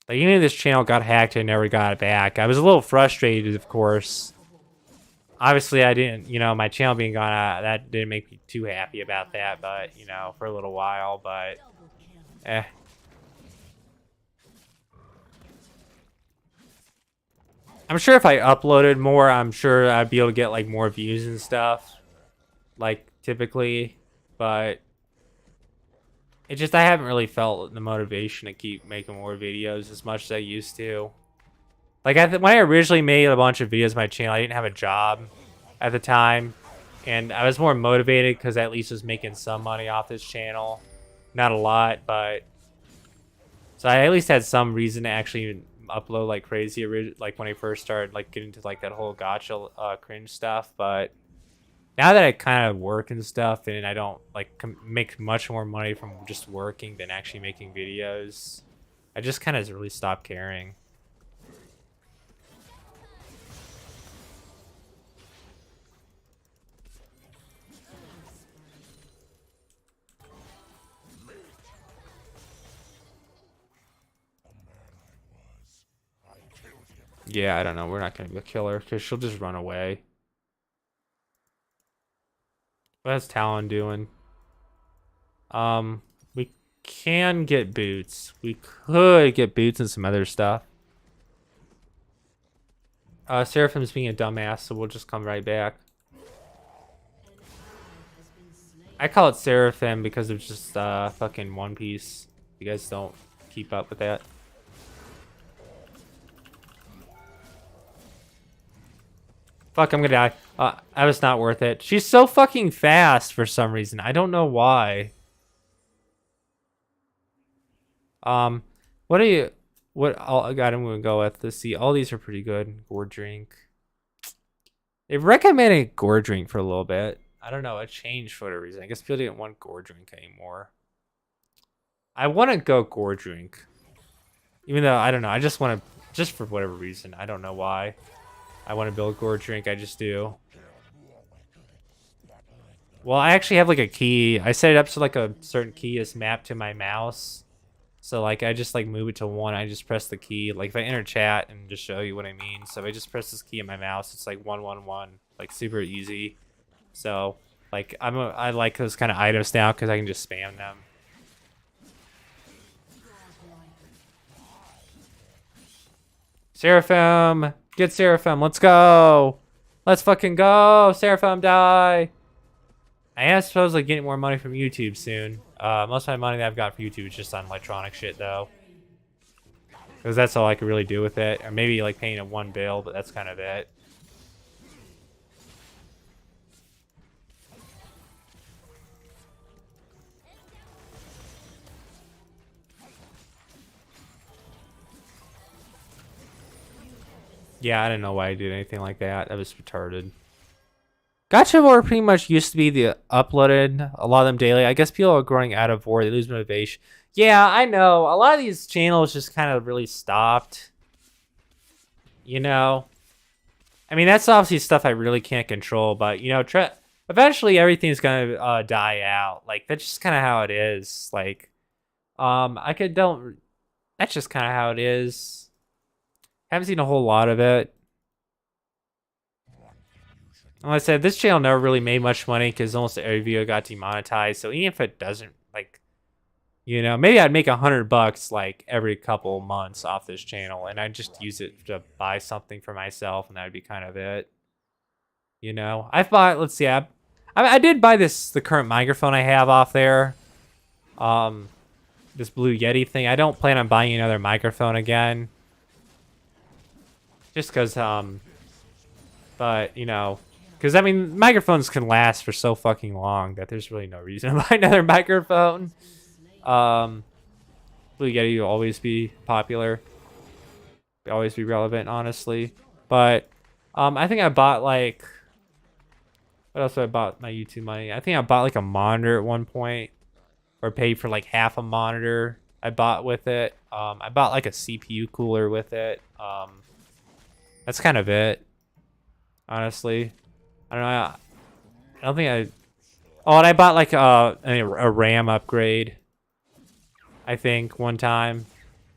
Like, even if this channel got hacked and never got it back, I was a little frustrated, of course. Obviously, I didn't, you know, my channel being gone, that didn't make me too happy about that, but, you know, for a little while, but, I'm sure if I uploaded more, I'm sure I'd be able to get, like, more views and stuff, like, typically, but it just, I haven't really felt the motivation to keep making more videos as much as I used to. Like, when I originally made a bunch of videos on my channel, I didn't have a job at the time. And I was more motivated because I at least was making some money off this channel. Not a lot, but... So I at least had some reason to actually upload like crazy, like when I first started like getting into like that whole gacha cringe stuff. But Now that I kind of work and stuff, and I don't like make much more money from just working than actually making videos, I just kind of really stopped caring. Yeah, I don't know. We're not gonna kill her because she'll just run away. What's Talon doing? We can get boots. We could get boots and some other stuff. Seraphim's being a dumbass, so we'll just come right back. I call it Seraphim because of just fucking One Piece. You guys don't keep up with that. Fuck, I'm gonna die. I was not worth it. She's so fucking fast for some reason. I don't know why. What are you... What... I got him gonna go with. Let's see. All these are pretty good. Gore drink. They've recommended gore drink for a little bit. I don't know. It changed for whatever reason. I guess people didn't want gore drink anymore. I want to go gore drink. Even though, I don't know. I just want to... Just for whatever reason. I don't know why. I want to build gore drink. I just do. Well, I actually have like a key. I set it up so like a certain key is mapped to my mouse. So like I just like move it to 1. I just press the key. Like if I enter chat and just show you what I mean. So if I just press this key in my mouse, it's like 111. Like super easy. So like I like those kind of items now because I can just spam them. Seraphim! Get Seraphim, let's go! Let's fucking go! Seraphim, die! I am supposedly getting more money from YouTube soon. Most of my money that I've got from YouTube is just on electronic shit, though. Because that's all I could really do with it. Or maybe, like, paying a 1 bill, but that's kind of it. Yeah, I don't know why I did anything like that. That was retarded. Gacha Vore pretty much used to be the uploaded, a lot of them daily. I guess people are growing out of Vore. They lose motivation. Yeah, I know. A lot of these channels just kind of really stopped. You know? I mean, that's obviously stuff I really can't control. But, you know, eventually everything's going to die out. Like, that's just kind of how it is. Like, that's just kind of how it is. Haven't seen a whole lot of it. Like I said, this channel never really made much money because almost every video got demonetized. So even if it doesn't, like, you know, maybe I'd make $100 like every couple months off this channel, and I'd just use it to buy something for myself, and that'd be kind of it. You know, I've bought. Let's see, I did buy the current microphone I have off there. This Blue Yeti thing. I don't plan on buying another microphone again. Just because, but, you know, because, I mean, microphones can last for so fucking long that there's really no reason to buy another microphone. Blue Yeti will always be popular. Always be relevant, honestly. But, I think I bought, like, what else did I bought my YouTube money? I think I bought, like, a monitor at one point. Or paid for, like, half a monitor I bought with it. I bought, like, a CPU cooler with it. That's kind of it, honestly. I don't know. I don't think I... Oh, and I bought like a RAM upgrade, I think, one time.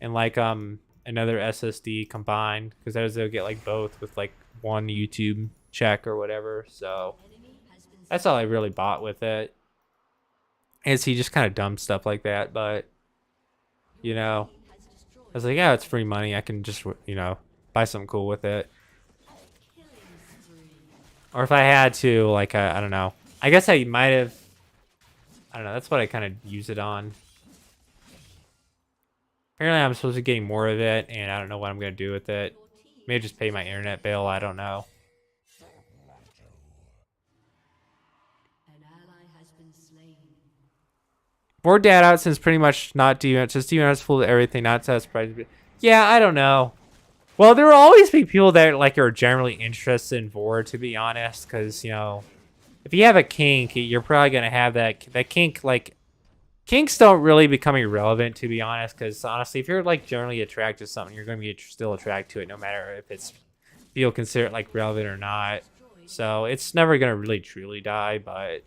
And like another SSD combined. Because I was able to get like both with like one YouTube check or whatever. So that's all I really bought with it. Is he just kind of dumb stuff like that. But, you know, I was like, yeah, it's free money. I can just, you know, buy something cool with it. Or if I had to, like, I don't know. I guess I might have... I don't know. That's what I kind of use it on. Apparently, I'm supposed to be getting more of it, and I don't know what I'm going to do with it. Maybe just pay my internet bill. I don't know. Board dad out since pretty much not demonetized. Just demonetized full of everything. Not so surprising. Yeah, I don't know. Well, there will always be people that like are generally interested in Vore, to be honest, because, you know, if you have a kink, you're probably gonna have that kink. Like kinks don't really become irrelevant, to be honest, because honestly, if you're like generally attracted to something, you're gonna be still attracted to it, no matter if it's you'll consider it like relevant or not. So it's never gonna really truly die, but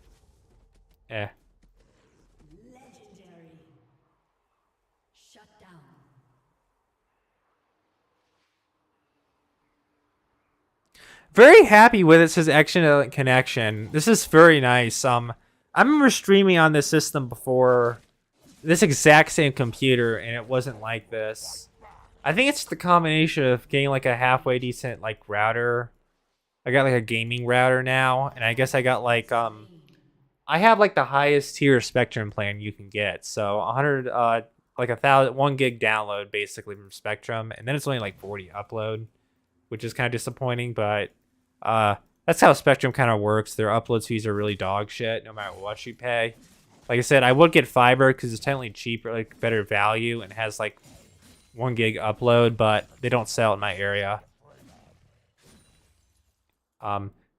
eh. Legendary. Shut down. Very happy with it. Says excellent connection. This is very nice. I remember streaming on this system before, this exact same computer, and it wasn't like this. I think it's the combination of getting like a halfway decent like router. I got like a gaming router now, and I guess I got like I have like the highest tier Spectrum plan you can get. So 100 like 1 gig download basically from Spectrum, and then it's only like 40 upload, which is kind of disappointing, but that's how Spectrum kind of works. Their upload fees are really dog shit no matter what you pay. Like I said, I would get fiber because it's technically cheaper, like better value, and has like 1 gig upload, but they don't sell in my area.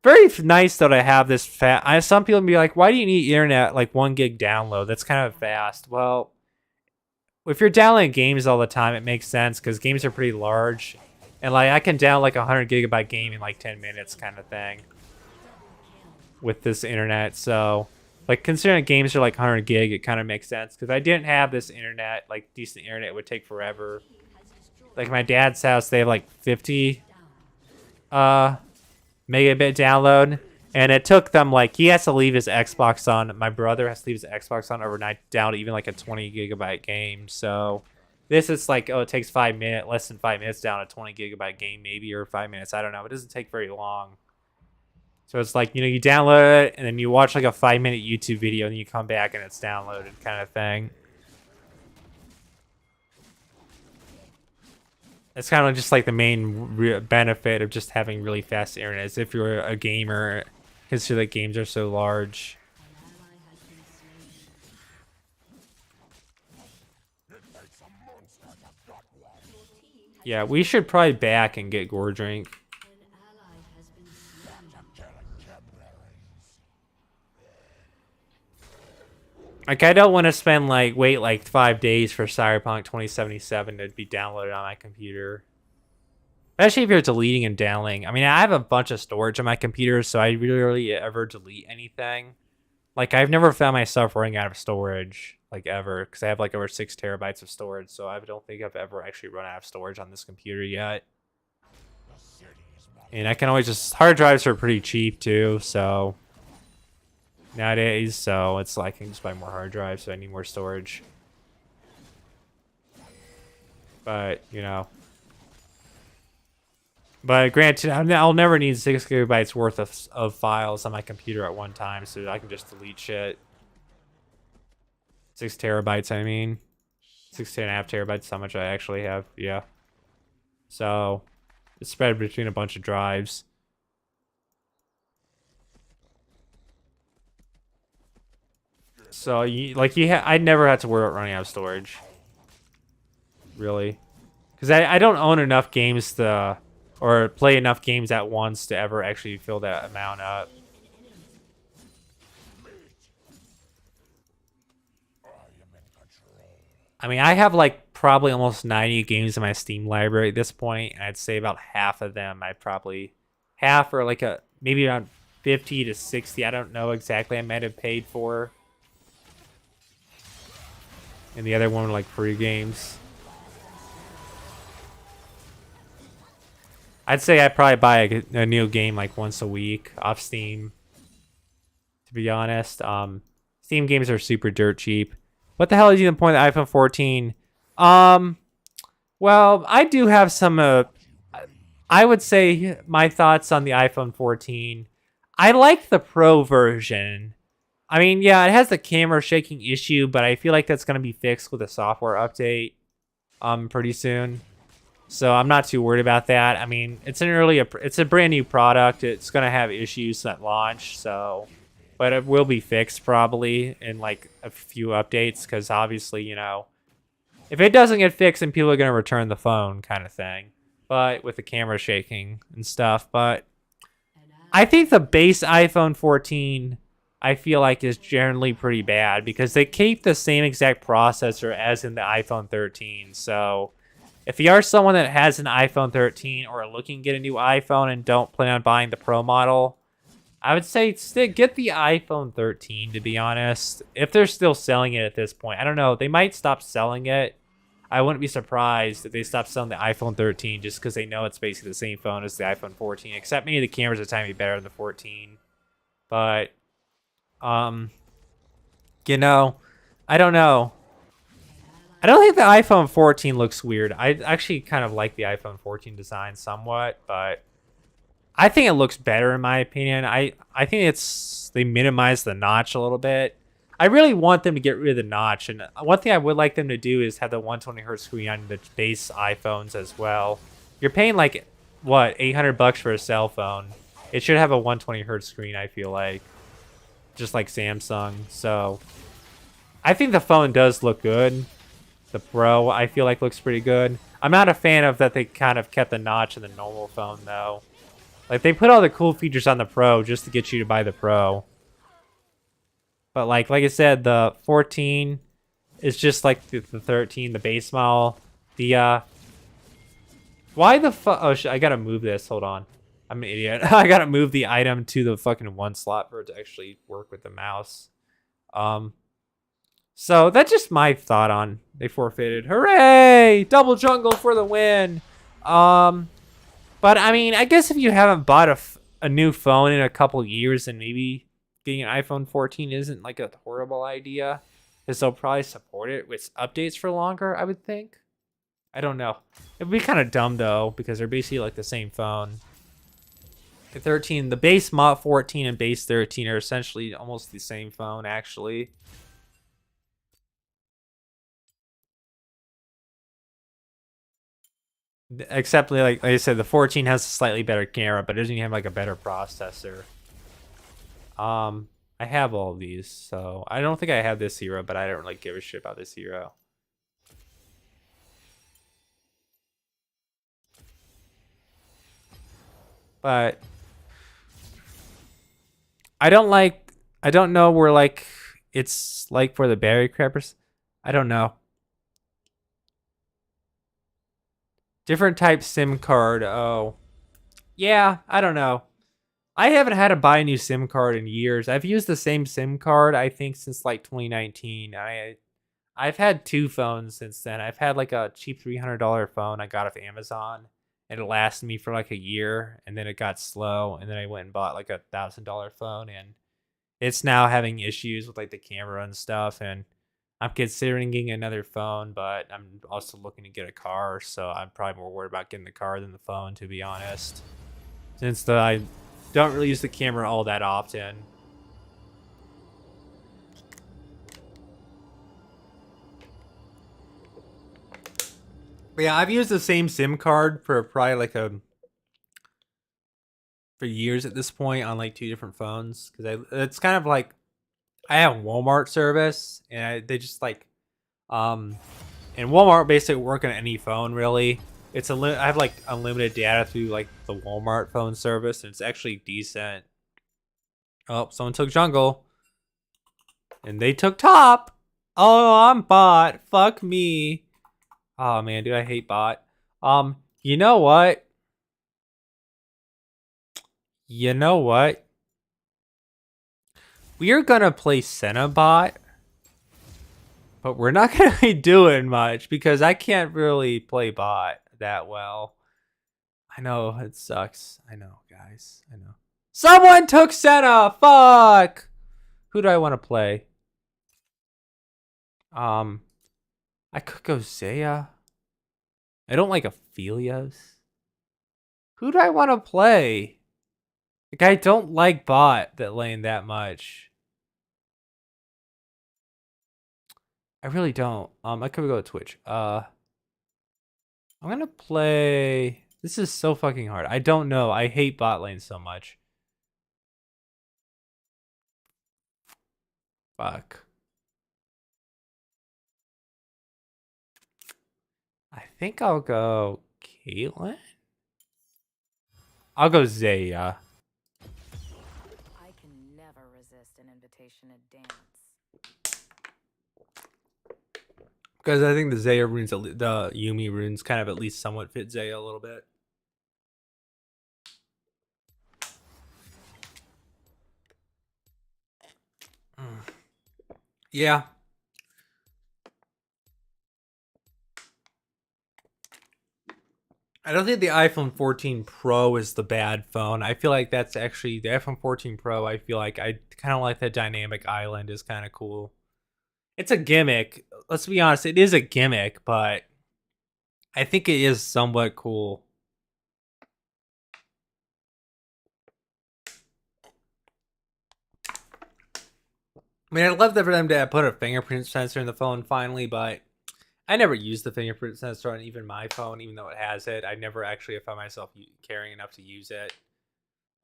Very nice though to have this fast. Some people be like, why do you need internet like 1 gig download? That's kind of fast. Well, if you're downloading games all the time, it makes sense because games are pretty large. And like I can download like a 100 gigabyte game in like 10 minutes kind of thing with this internet. So like considering games are like 100 gig, it kind of makes sense. Because I didn't have this internet, like decent internet, it would take forever. Like my dad's house, they have like 50 megabit download. And it took them like, he has to leave his Xbox on. My brother has to leave his Xbox on overnight down to even like a 20 gigabyte game. So this is like, oh, it takes 5 minutes, less than 5 minutes down a 20 gigabyte game, maybe, or 5 minutes. I don't know. It doesn't take very long. So it's like, you know, you download it and then you watch like a 5-minute YouTube video and then you come back and it's downloaded kind of thing. It's kind of just like the main benefit of just having really fast internet is if you're a gamer, consider that games are so large. Yeah, we should probably back and get Gore Drink. Like, I don't want to spend, like, wait, like, 5 days for Cyberpunk 2077 to be downloaded on my computer. Especially if you're deleting and downloading. I mean, I have a bunch of storage on my computer, so I rarely ever delete anything. Like, I've never found myself running out of storage, like, ever. Because I have, like, over 6 terabytes of storage, so I don't think I've ever actually run out of storage on this computer yet. And I can always just... Hard drives are pretty cheap, too, so... nowadays, so it's like I can just buy more hard drives, so I need more storage. But, you know. But granted, I'll never need 6 gigabytes worth of files on my computer at one time, so I can just delete shit. 6 terabytes, I mean. 16.5 terabytes, how much I actually have, yeah. So, it's spread between a bunch of drives. So, I never had to worry about running out of storage. Really. Because I don't own enough games to... or play enough games at once to ever actually fill that amount up. I mean, I have like probably almost 90 games in my Steam library at this point, and I'd say about half of them I probably... half or like maybe around 50 to 60, I don't know exactly, I might have paid for. And the other one were like free games. I'd say I probably buy a new game like once a week off Steam. To be honest, Steam games are super dirt cheap. What the hell is even the point of the iPhone 14? Well, I do have some. I would say my thoughts on the iPhone 14. I like the Pro version. I mean, yeah, it has the camera shaking issue, but I feel like that's going to be fixed with a software update pretty soon. So I'm not too worried about that. I mean, it's a brand new product. It's going to have issues at launch, so but it will be fixed probably in like a few updates because obviously, you know, if it doesn't get fixed, then people are going to return the phone kind of thing. But with the camera shaking and stuff, but I think the base iPhone 14, I feel like, is generally pretty bad because they keep the same exact processor as in the iPhone 13. So if you are someone that has an iPhone 13 or looking to get a new iPhone and don't plan on buying the Pro model, I would say get the iPhone 13, to be honest. If they're still selling it at this point. I don't know. They might stop selling it. I wouldn't be surprised if they stopped selling the iPhone 13 just because they know it's basically the same phone as the iPhone 14, except maybe the cameras are tiny better than the 14. But, you know, I don't know. I don't think the iPhone 14 looks weird. I actually kind of like the iPhone 14 design somewhat, but I think it looks better in my opinion. I think they minimize the notch a little bit. I really want them to get rid of the notch, and one thing I would like them to do is have the 120 hertz screen on the base iPhones as well. You're paying like what, $800 for a cell phone. It should have a 120 hertz screen, I feel like, just like Samsung. So I think the phone does look good. The Pro, I feel like, looks pretty good. I'm not a fan of that they kind of kept the notch in the normal phone though. Like, they put all the cool features on the Pro just to get you to buy the Pro. But like I said, the 14 is just like the 13, the base model. The, why the fuck? Oh, shit, I gotta move this. Hold on. I'm an idiot. I gotta move the item to the fucking one slot for it to actually work with the mouse. So that's just my thought on they forfeited. Hooray! Double jungle for the win. But I mean, I guess if you haven't bought a new phone in a couple years, then maybe getting an iPhone 14 isn't like a horrible idea, because they'll probably support it with updates for longer, I would think. I don't know. It'd be kind of dumb though, because they're basically like the same phone. The 13, the base mod 14 and base 13 are essentially almost the same phone, actually. Except like I said, the 14 has a slightly better camera, but it doesn't even have like a better processor. I have all of these, so I don't think I have this hero, but I don't really give a shit about this hero. But I don't know where like it's like for the berry crappers. I don't know. Different type SIM card. Oh, yeah, I don't know. I haven't had to buy a new SIM card in years. I've used the same SIM card, I think, since like 2019. I've had two phones since then. I've had like a cheap $300 phone I got off Amazon, and it lasted me for like a year, and then it got slow, and then I went and bought like a $1,000 phone, and it's now having issues with like the camera and stuff, and I'm considering getting another phone, but I'm also looking to get a car, so I'm probably more worried about getting the car than the phone, to be honest. Since I don't really use the camera all that often. But yeah, I've used the same SIM card for probably like for years at this point on like two different phones, because it's kind of like I have Walmart service, and they just like and Walmart basically work on any phone really. I have like unlimited data through like the Walmart phone service, and it's actually decent. Oh, someone took jungle, and they took top. Oh, I'm bot. Fuck me. Oh man, dude, I hate bot. You know what? You know what? We are gonna play Senna bot, but we're not gonna be doing much because I can't really play bot that well. I know it sucks. I know, guys. I know. Someone took Senna. Fuck. Who do I want to play? I could go Zaya. I don't like Ophelia's. Who do I want to play? Like, I don't like bot that lane that much. I really don't. I could go to Twitch. I'm gonna play. This is so fucking hard. I don't know. I hate bot lane so much. Fuck. I think I'll go Caitlyn. I'll go Zaya. imitation a dance. Because I think the Zaya runes, the Yumi runes, kind of at least somewhat fit Zaya a little bit. Yeah. I don't think the iPhone 14 Pro is the bad phone. I feel like that's actually the iPhone 14 Pro. I feel like I kind of like that dynamic island is kind of cool. It's a gimmick. Let's be honest, it is a gimmick, but I think it is somewhat cool. I mean, I'd love for them to put a fingerprint sensor in the phone finally, but I never used the fingerprint sensor on even my phone, even though it has it. I never actually found myself caring enough to use it.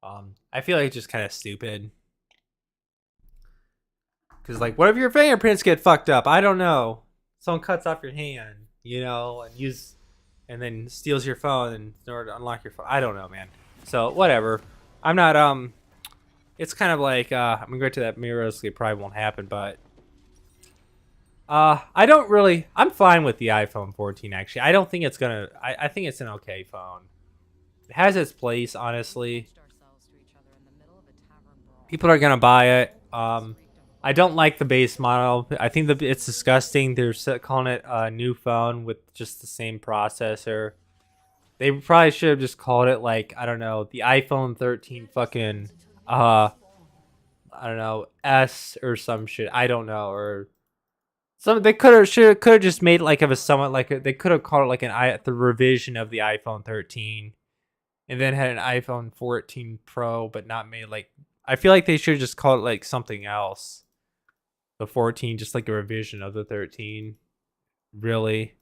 I feel like it's just kind of stupid. Because, like, what if your fingerprints get fucked up? I don't know. Someone cuts off your hand, and then steals your phone in order to unlock your phone. I don't know, man. So, whatever. I'm not, it's kind of like, I'm going to go to that mirrorlessly, it probably won't happen, but I'm fine with the iPhone 14, actually. I don't think it's gonna, I think it's an okay phone. It has its place, honestly. People are gonna buy it. I don't like the base model. I think it's disgusting. They're calling it a new phone with just the same processor. They probably should have just called it, like, I don't know, the iPhone 13 fucking, I don't know, S or some shit. I don't know, or some. They could have just made it like of a somewhat like they could have called it like the revision of the iPhone 13, and then had an iPhone 14 Pro, but not made like. I feel like they should just call it like something else. The 14, just like a revision of the 13, really,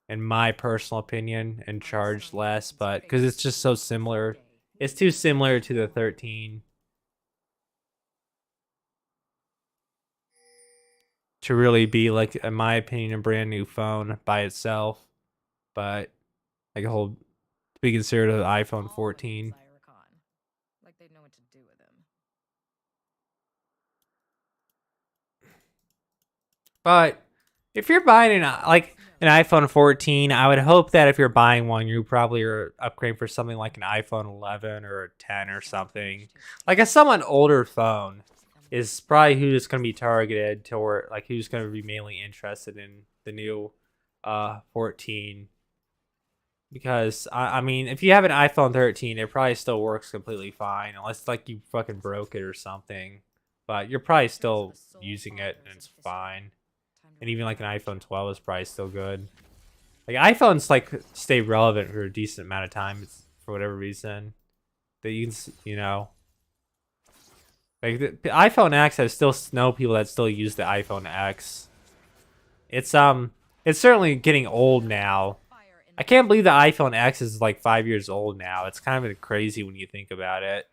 in my personal opinion, and charge less, but because it's just so similar. It's too similar to the 13 to really be, like, in my opinion, a brand new phone by itself. But like a whole to be considered an iPhone 14. Like they know what to do with him. But if you're buying an iPhone 14, I would hope that if you're buying one, you probably are upgrading for something like an iPhone 11 or a 10 or something. Like a somewhat older phone is probably who's going to be targeted toward, like, who's going to be mainly interested in the new 14. Because I mean, if you have an iPhone 13, it probably still works completely fine, unless like you fucking broke it or something. But you're probably still using it and it's fine. And even like an iPhone 12 is probably still good. Like iPhones like stay relevant for a decent amount of time. It's for whatever reason that you can, like the iPhone X. I still know people that still use the iPhone X. It's certainly getting old now. I can't believe the iPhone X is like 5 years old now. It's kind of crazy when you think about it.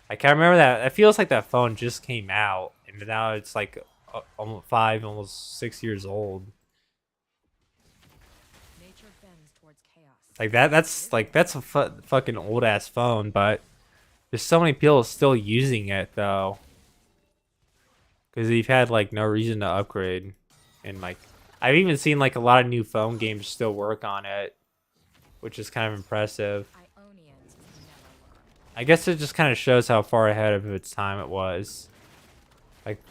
I can't remember that. It feels like that phone just came out, and now it's like almost 5, almost 6 years old. Like that's a fucking old ass phone, but there's so many people still using it though, because they've had like no reason to upgrade, and like I've even seen like a lot of new phone games still work on it, which is kind of impressive. I guess it just kind of shows how far ahead of its time it was. Like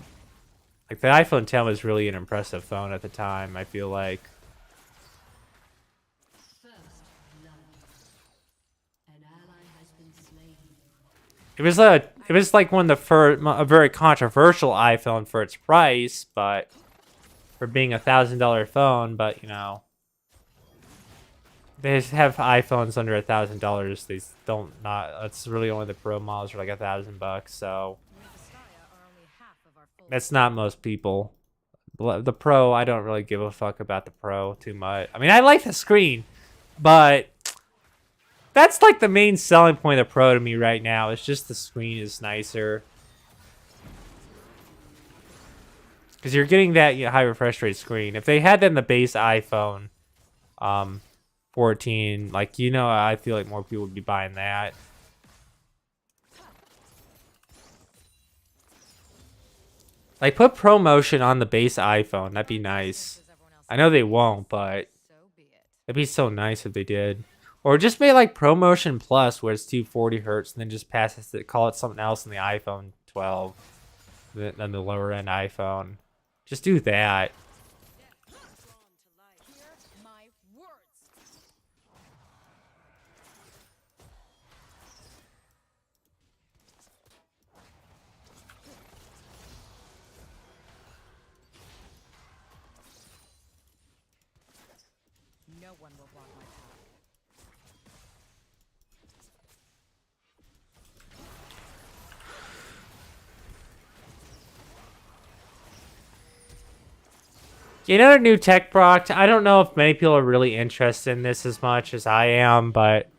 the iPhone 10 was really an impressive phone at the time, I feel like. It was like one of the first, a very controversial iPhone for its price, but for being $1,000 phone, but they have iPhones under $1,000. They don't not. That's really only the Pro models are like $1,000. So that's not most people. The Pro, I don't really give a fuck about the Pro too much. I mean, I like the screen, but that's like the main selling point of the Pro to me right now. It's just the screen is nicer. Because you're getting that high refresh rate screen. If they had that in the base iPhone 14, like, I feel like more people would be buying that. Like, put ProMotion on the base iPhone. That'd be nice. I know they won't, but So be it. it'd be so nice if they did. Or just make like ProMotion Plus, where it's 240 hertz, and then just pass it, call it something else in the iPhone 12, than the lower end iPhone. Just do that. Hear my words. No one will block my path. Another new tech product. I don't know if many people are really interested in this as much as I am, but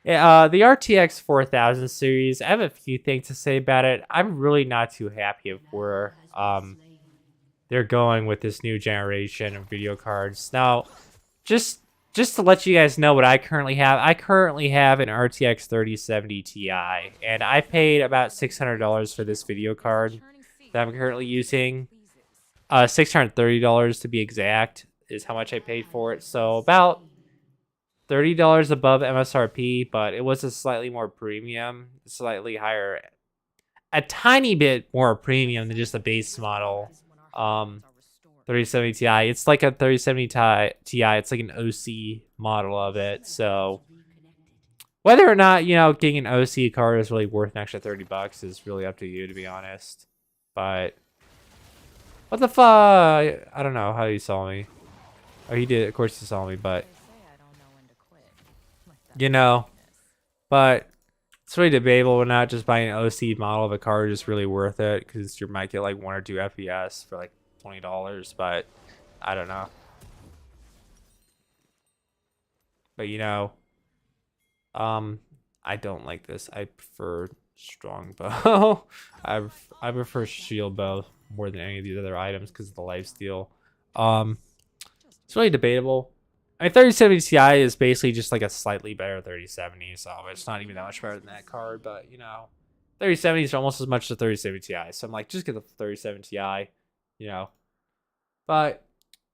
the RTX 4000 series, I have a few things to say about it. I'm really not too happy of where they're going with this new generation of video cards. Now, just to let you guys know what I currently have an RTX 3070 Ti, and I paid about $600 for this video card that I'm currently using. $630 to be exact is how much I paid for it. So about $30 above MSRP, but it was a slightly more premium, slightly higher, a tiny bit more premium than just the base model. 3070 Ti. It's like a 3070 Ti. It's like an OC model of it. So whether or not, getting an OC card is really worth an extra $30 is really up to you, to be honest. But what the fuck? I don't know how you saw me. Oh, he did. Of course he saw me, but They say I don't know when to quit. Like that but it's really debatable whether or not just buying an OC model of a card is really worth it, because you might get like 1 or 2 FPS for like $20, but I don't know. But I don't like this. I prefer strongbow. I prefer shield bow more than any of these other items because of the lifesteal. It's really debatable. I mean, 3070 Ti is basically just like a slightly better 3070, so it's not even that much better than that card. But 3070 is almost as much as the 3070 Ti, so I'm like, just get the 3070 Ti, But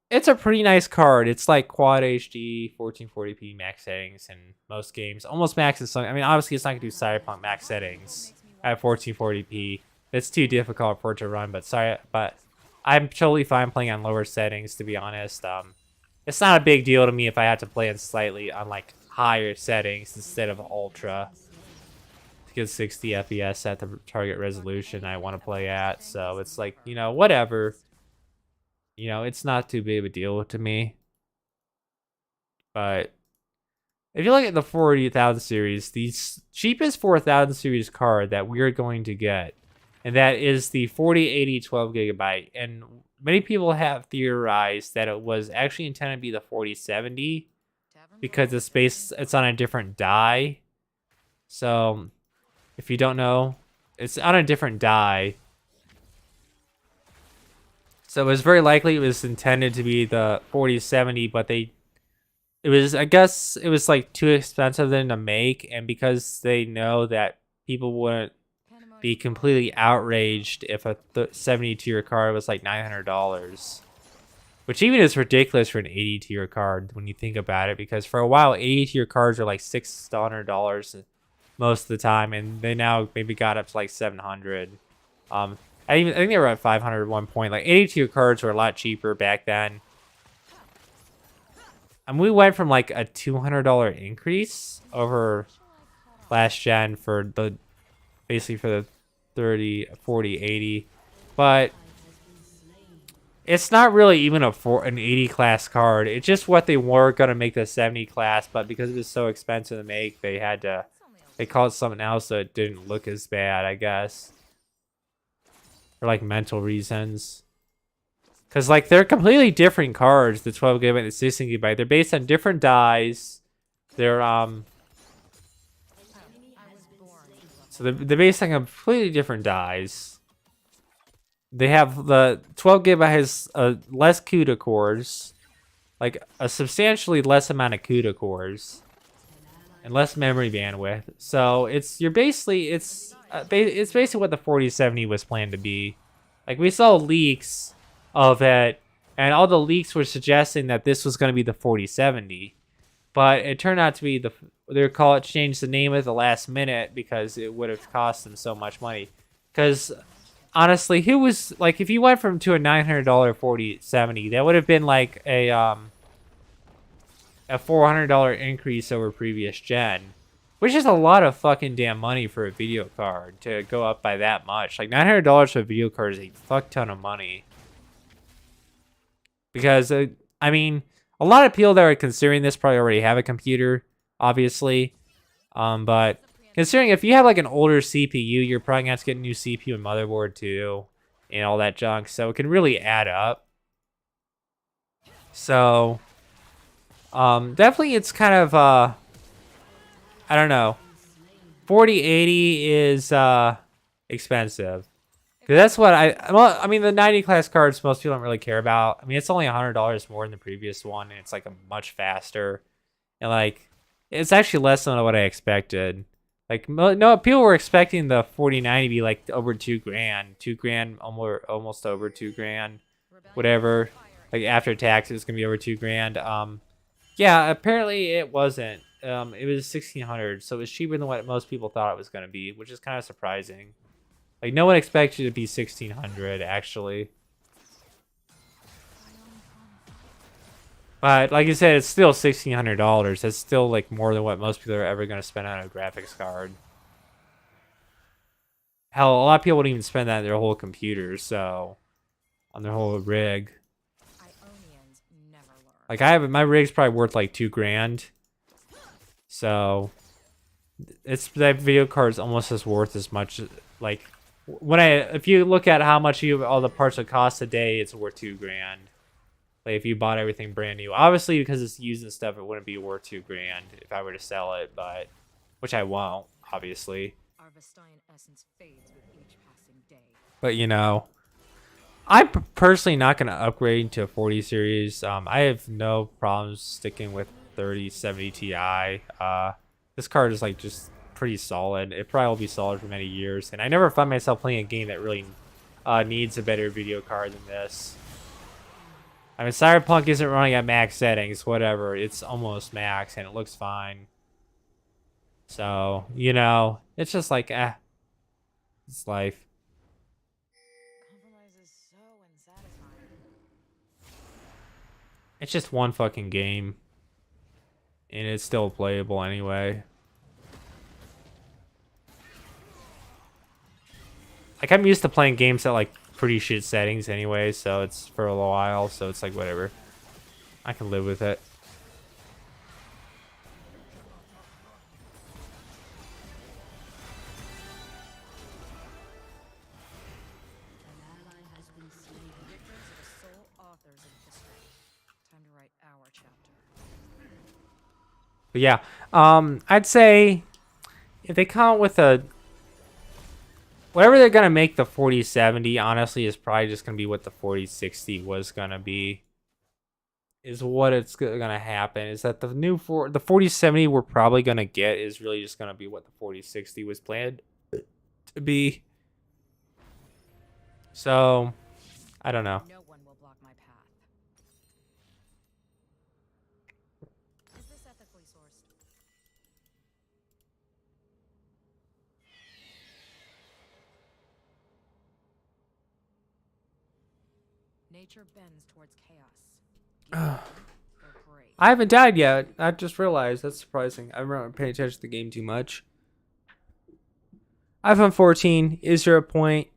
it's a pretty nice card. It's like quad HD, 1440p max settings in most games. Almost max in some. I mean, obviously it's not gonna do Cyberpunk max settings at 1440p. It's too difficult for it to run. But I'm totally fine playing on lower settings, to be honest. It's not a big deal to me if I had to play it slightly on like higher settings instead of ultra, to get 60 FPS at the target resolution I want to play at. So it's like, whatever. It's not too big of a deal to me. But if you look at the 40,000 series, the cheapest 4000 series card that we're going to get, and that is the 4080 12GB. And many people have theorized that it was actually intended to be the 4070 because it's on a different die. So if you don't know, it's on a different die. So it was very likely it was intended to be the 4070, but I guess it was like too expensive then to make, and because they know that people wouldn't be completely outraged if a 70 tier card was like $900, which even is ridiculous for an 80 tier card when you think about it, because for a while 80 tier cards are like $600 most of the time, and they now maybe got up to like 700. I think they were at 500 at one point. Like 80 tier cards were a lot cheaper back then. And we went from like a $200 increase over last gen for the basically for the 30, 40, 80. But it's not really even an 80 class card. It's just what they were going to make the 70 class, but because it was so expensive to make, they called it something else so it didn't look as bad, I guess. For like mental reasons. Because like they're completely different cards, the 12GB and the 16GB. They're based on different dies. So they're based on completely different dies. They have the 12GB has less CUDA cores, like a substantially less amount of CUDA cores, and less memory bandwidth. So it's basically what the 4070 was planned to be. Like, we saw leaks of it, and all the leaks were suggesting that this was going to be the 4070. But it turned out to be changed the name at the last minute because it would have cost them so much money. Because honestly, who was like, if you went to a $900 4070, that would have been like a $400 increase over previous gen, which is a lot of fucking damn money for a video card to go up by that much. Like $900 for a video card is a fuck ton of money. Because I mean, a lot of people that are considering this probably already have a computer, obviously. But considering if you have like an older CPU, you're probably gonna have to get a new CPU and motherboard too, and all that junk. So it can really add up. So definitely it's kind of I don't know. 4080 is expensive. Cause that's what I mean, the 90 class cards most people don't really care about. I mean, it's only $100 more than the previous one, and it's like a much faster, and like it's actually less than what I expected. Like no, people were expecting the 4090 to be like over $2,000, almost over $2,000, whatever. Like after taxes, it's gonna be over $2,000. Yeah, apparently it wasn't. It was $1,600, so it was cheaper than what most people thought it was gonna be, which is kind of surprising. Like, no one expected it to be $1,600, actually. But, like I said, it's still $1,600. That's still, like, more than what most people are ever going to spend on a graphics card. Hell, a lot of people wouldn't even spend that on their whole computer, so... on their whole rig. Ionians never learn. Like, my rig's probably worth, like, $2,000. So... that video card's almost as worth as much, like... if you look at how much all the parts would cost today, it's worth $2,000. Like if you bought everything brand new, obviously because it's used and stuff, it wouldn't be worth $2,000 if I were to sell it, but which I won't, obviously. Our Vestian essence fades with each passing day. But you know, I'm personally not going to upgrade to a 40 series. I have no problems sticking with 3070 Ti. This card is like just pretty solid. It probably will be solid for many years, and I never find myself playing a game that really needs a better video card than this. I mean, Cyberpunk isn't running at max settings, whatever. It's almost max, and it looks fine. So, you know, it's just like, it's life. Compromise is so unsatisfying. It's just one fucking game, and it's still playable anyway. Like, I'm used to playing games at, like, pretty shit settings anyway, so it's for a while, so it's like, whatever. I can live with it. Victims are the sole authors of history. Time to write our chapter. But yeah, I'd say if they come out with whatever they're going to make the 4070, honestly, is probably just going to be what the 4060 was going to be. Is what it's going to happen. Is that the 4070 we're probably going to get is really just going to be what the 4060 was planned to be. So, I don't know. No one will block my path. Is this ethically sourced? Nature bends towards chaos. Or great. I haven't died yet. I just realized. That's surprising. I'm not paying attention to the game too much. iPhone 14 is 0 point.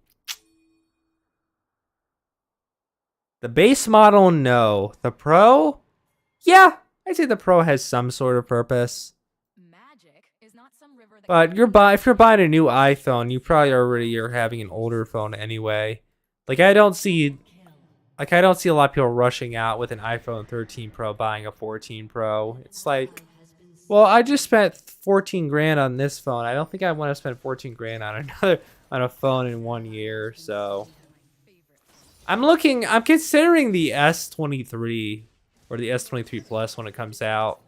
The base model, no. The Pro? Yeah, I'd say the Pro has some sort of purpose. Magic is not some river that But if you're buying a new iPhone, you probably already are having an older phone anyway. Like, I don't see a lot of people rushing out with an iPhone 13 Pro buying a 14 Pro. It's like, well, I just spent 14 grand on this phone. I don't think I want to spend 14 grand on a phone in 1 year. So I'm considering the S23 or the S23 Plus when it comes out.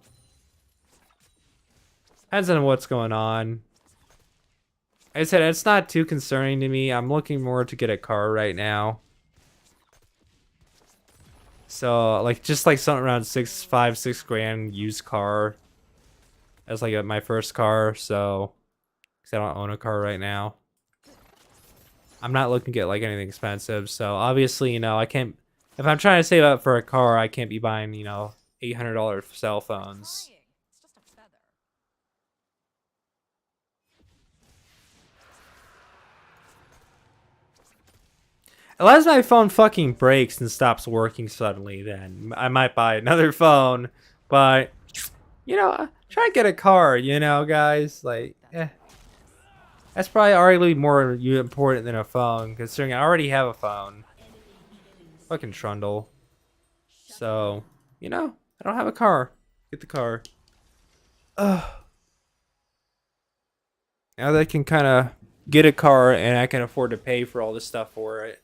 Depends on what's going on. I said it's not too concerning to me. I'm looking more to get a car right now. So like just like something around 6 grand used car as like my first car. So because I don't own a car right now, I'm not looking to get like anything expensive. So obviously, you know, I can't. If I'm trying to save up for a car, I can't be buying, you know, $800 cell phones. Crying. It's just a feather. Unless my phone fucking breaks and stops working suddenly, then I might buy another phone. But, you know, try to get a car, you know, guys. Like, that's probably arguably more important than a phone, considering I already have a phone. Fucking trundle. So, you know, I don't have a car. Get the car. Ugh. Now that I can kind of get a car and I can afford to pay for all this stuff for it.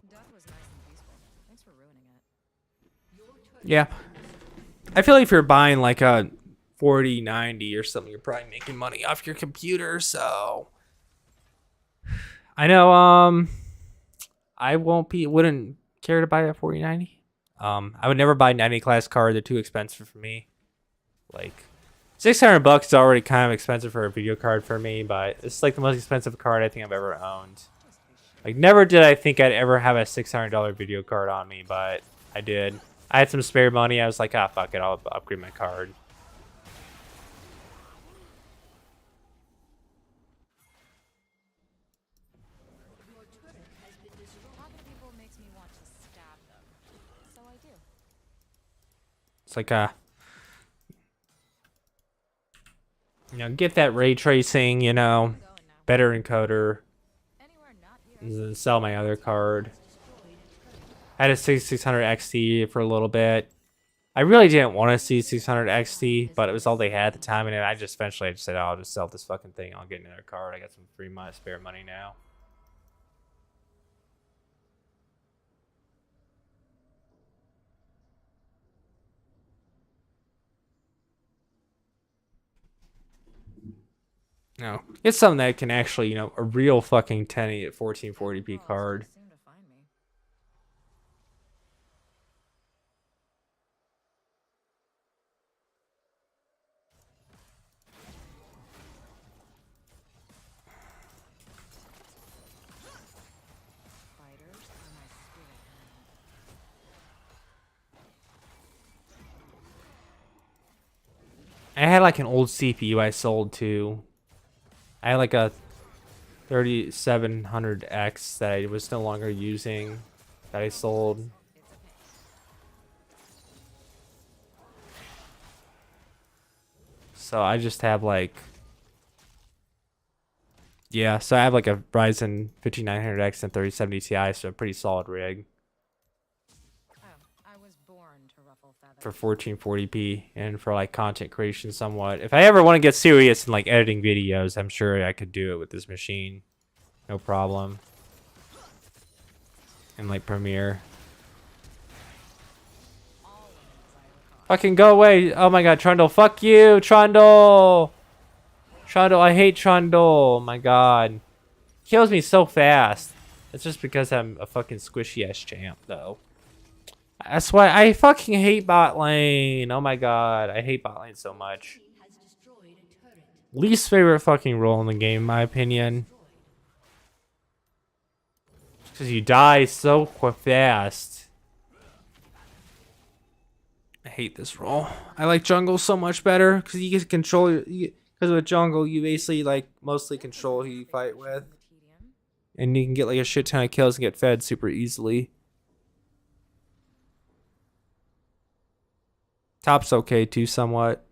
Death was nice and peaceful. Thanks for ruining it. Yeah. I feel like if you're buying like a 4090 or something, you're probably making money off your computer, so I know I wouldn't care to buy a 4090. I would never buy 90 class card, they're too expensive for me. Like $600 is already kind of expensive for a video card for me, but it's like the most expensive card I think I've ever owned. Like never did I think I'd ever have a $600 video card on me, but I did. I had some spare money. I was like, ah, fuck it, I'll upgrade my card. Talking to people makes me want to stab them. So I do. It's like you know, get that ray tracing, you know, Going now. better encoder, Anywhere not here. and then sell my other card. I had a 6600 XT for a little bit. I really didn't want to see 600 XT, but it was all they had at the time, and I just eventually said, oh, I'll just sell this fucking thing. I'll get another card. I got some free money, spare money now. No, it's something that can actually, you know, a real fucking 1080 at 1440p card. Soon to find me. Fighters are my spirit animal. I had like an old CPU I sold too. I had like a 3700X that I was no longer using that I sold. It's a pain. So I just have like, yeah, so I have like a Ryzen 5900X and 3070 Ti, so a pretty solid rig Oh, I was born to ruffle feathers. for 1440p and for like content creation somewhat. If I ever want to get serious in like editing videos, I'm sure I could do it with this machine. No problem. And like Premiere. All women desire a cause. Fucking go away. Oh my god, Trundle. Fuck you, Trundle. Trundle, I hate Trundle. Oh my god. Kills me so fast. It's just because I'm a fucking squishy ass champ, though. That's why I fucking hate bot lane. Oh my god, I hate bot lane so much. Least favorite fucking role in the game, in my opinion. Because you die so fast. I hate this role. I like jungle so much better because you get to control. Because with jungle, you basically like mostly control who you fight with, Tedium. and you can get like a shit ton of kills and get fed super easily. Top's okay too, somewhat.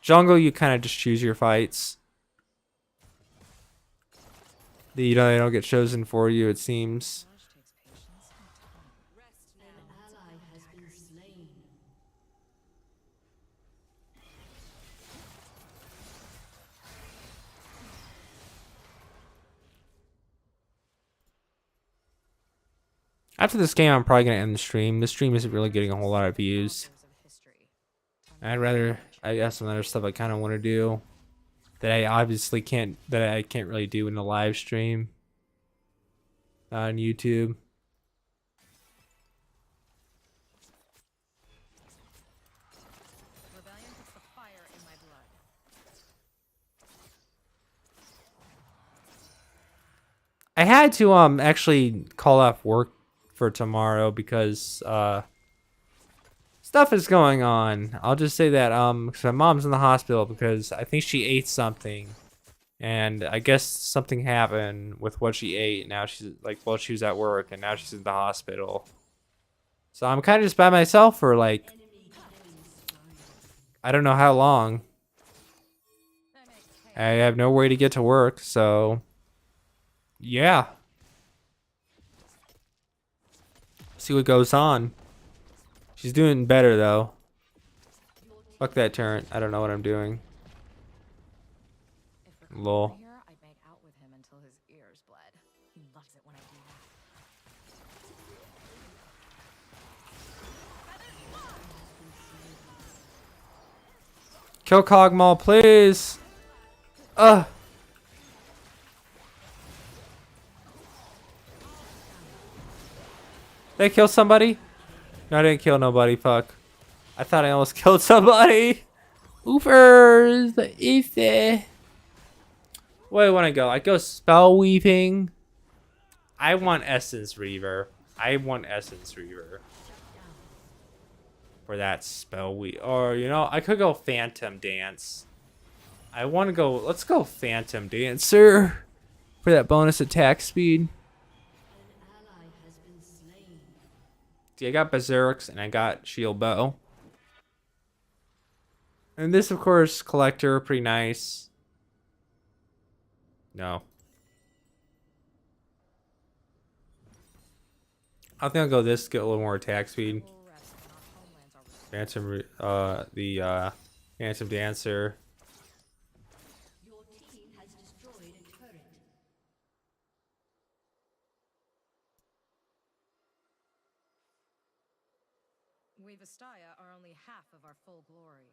Jungle, you kind of just choose your fights. You know, they don't get chosen for you, it seems. Knowledge takes patience and time. After this game, I'm probably gonna end the stream. This stream isn't really getting a whole lot of views. Authors of history. I'd rather, I got some other stuff I kind of want to do that I obviously can't, that I can't really do in the live stream on YouTube. Rebellion puts the fire in my blood. I had to actually call off work for tomorrow because stuff is going on. I'll just say that 'cause my mom's in the hospital because I think she ate something, and I guess something happened with what she ate. Now she's like, well, she was at work and now she's in the hospital. So I'm kind of just by myself for like, I don't know how long. I have no way to get to work, so yeah. See what goes on. She's doing better though. Fuck that turret. I don't know what I'm doing. If Rick Lol. were here, I'd make out with him until his ears bled. He loves it when I do that. Kill Cogmaw, please. Ugh. Did I kill somebody? No, I didn't kill nobody. Fuck. I thought I almost killed somebody. Oofers. Easy. Where do I want to go? I go spell weaving. I want Essence Reaver. I want Essence Reaver. For that spell weave. Or, you know, I could go Phantom Dance. I want to go. Let's go Phantom Dancer. For that bonus attack speed. See, I got Berserks and I got Shield Bow. And this, of course, Collector, pretty nice. No. I think I'll go this, get a little more attack speed. We'll rest when our homelands are Phantom, Phantom Dancer. Your team has destroyed a turret. We Vestaya are only half of our full glory.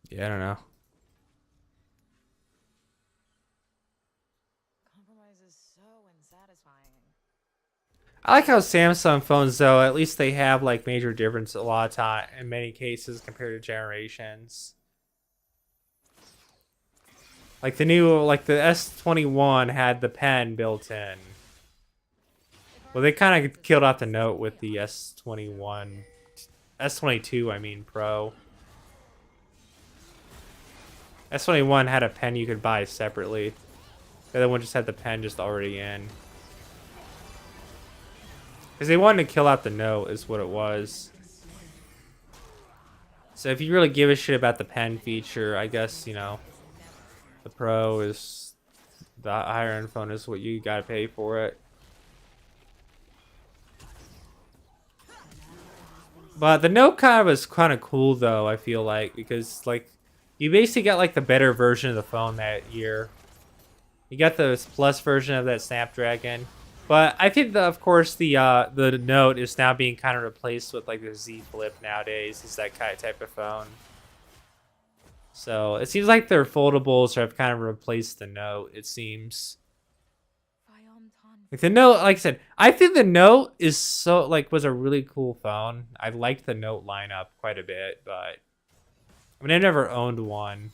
Yeah, I don't know. Compromise is so unsatisfying. I like how Samsung phones, though, at least they have like major difference a lot of time in many cases compared to generations. Like the new, like the S21 had the pen built in. Well, they kind of killed off the note with the S21, S22, I mean, Pro. S21 had a pen you could buy separately. The other one just had the pen just already in. Because they wanted to kill out the note is what it was. So if you really give a shit about the pen feature, I guess, you know, the Pro is, the higher end phone is what you gotta pay for it. But the Note kind of was kind of cool though, I feel like, because like you basically got like the better version of the phone that year. You got the Plus version of that Snapdragon, but I think of course the Note is now being kind of replaced with like the Z Flip nowadays. Is that kind of type of phone. So it seems like their foldables have kind of replaced the Note. It seems. Like the Note, like I said, I think the Note is so like was a really cool phone. I liked the Note lineup quite a bit, but I mean I never owned one.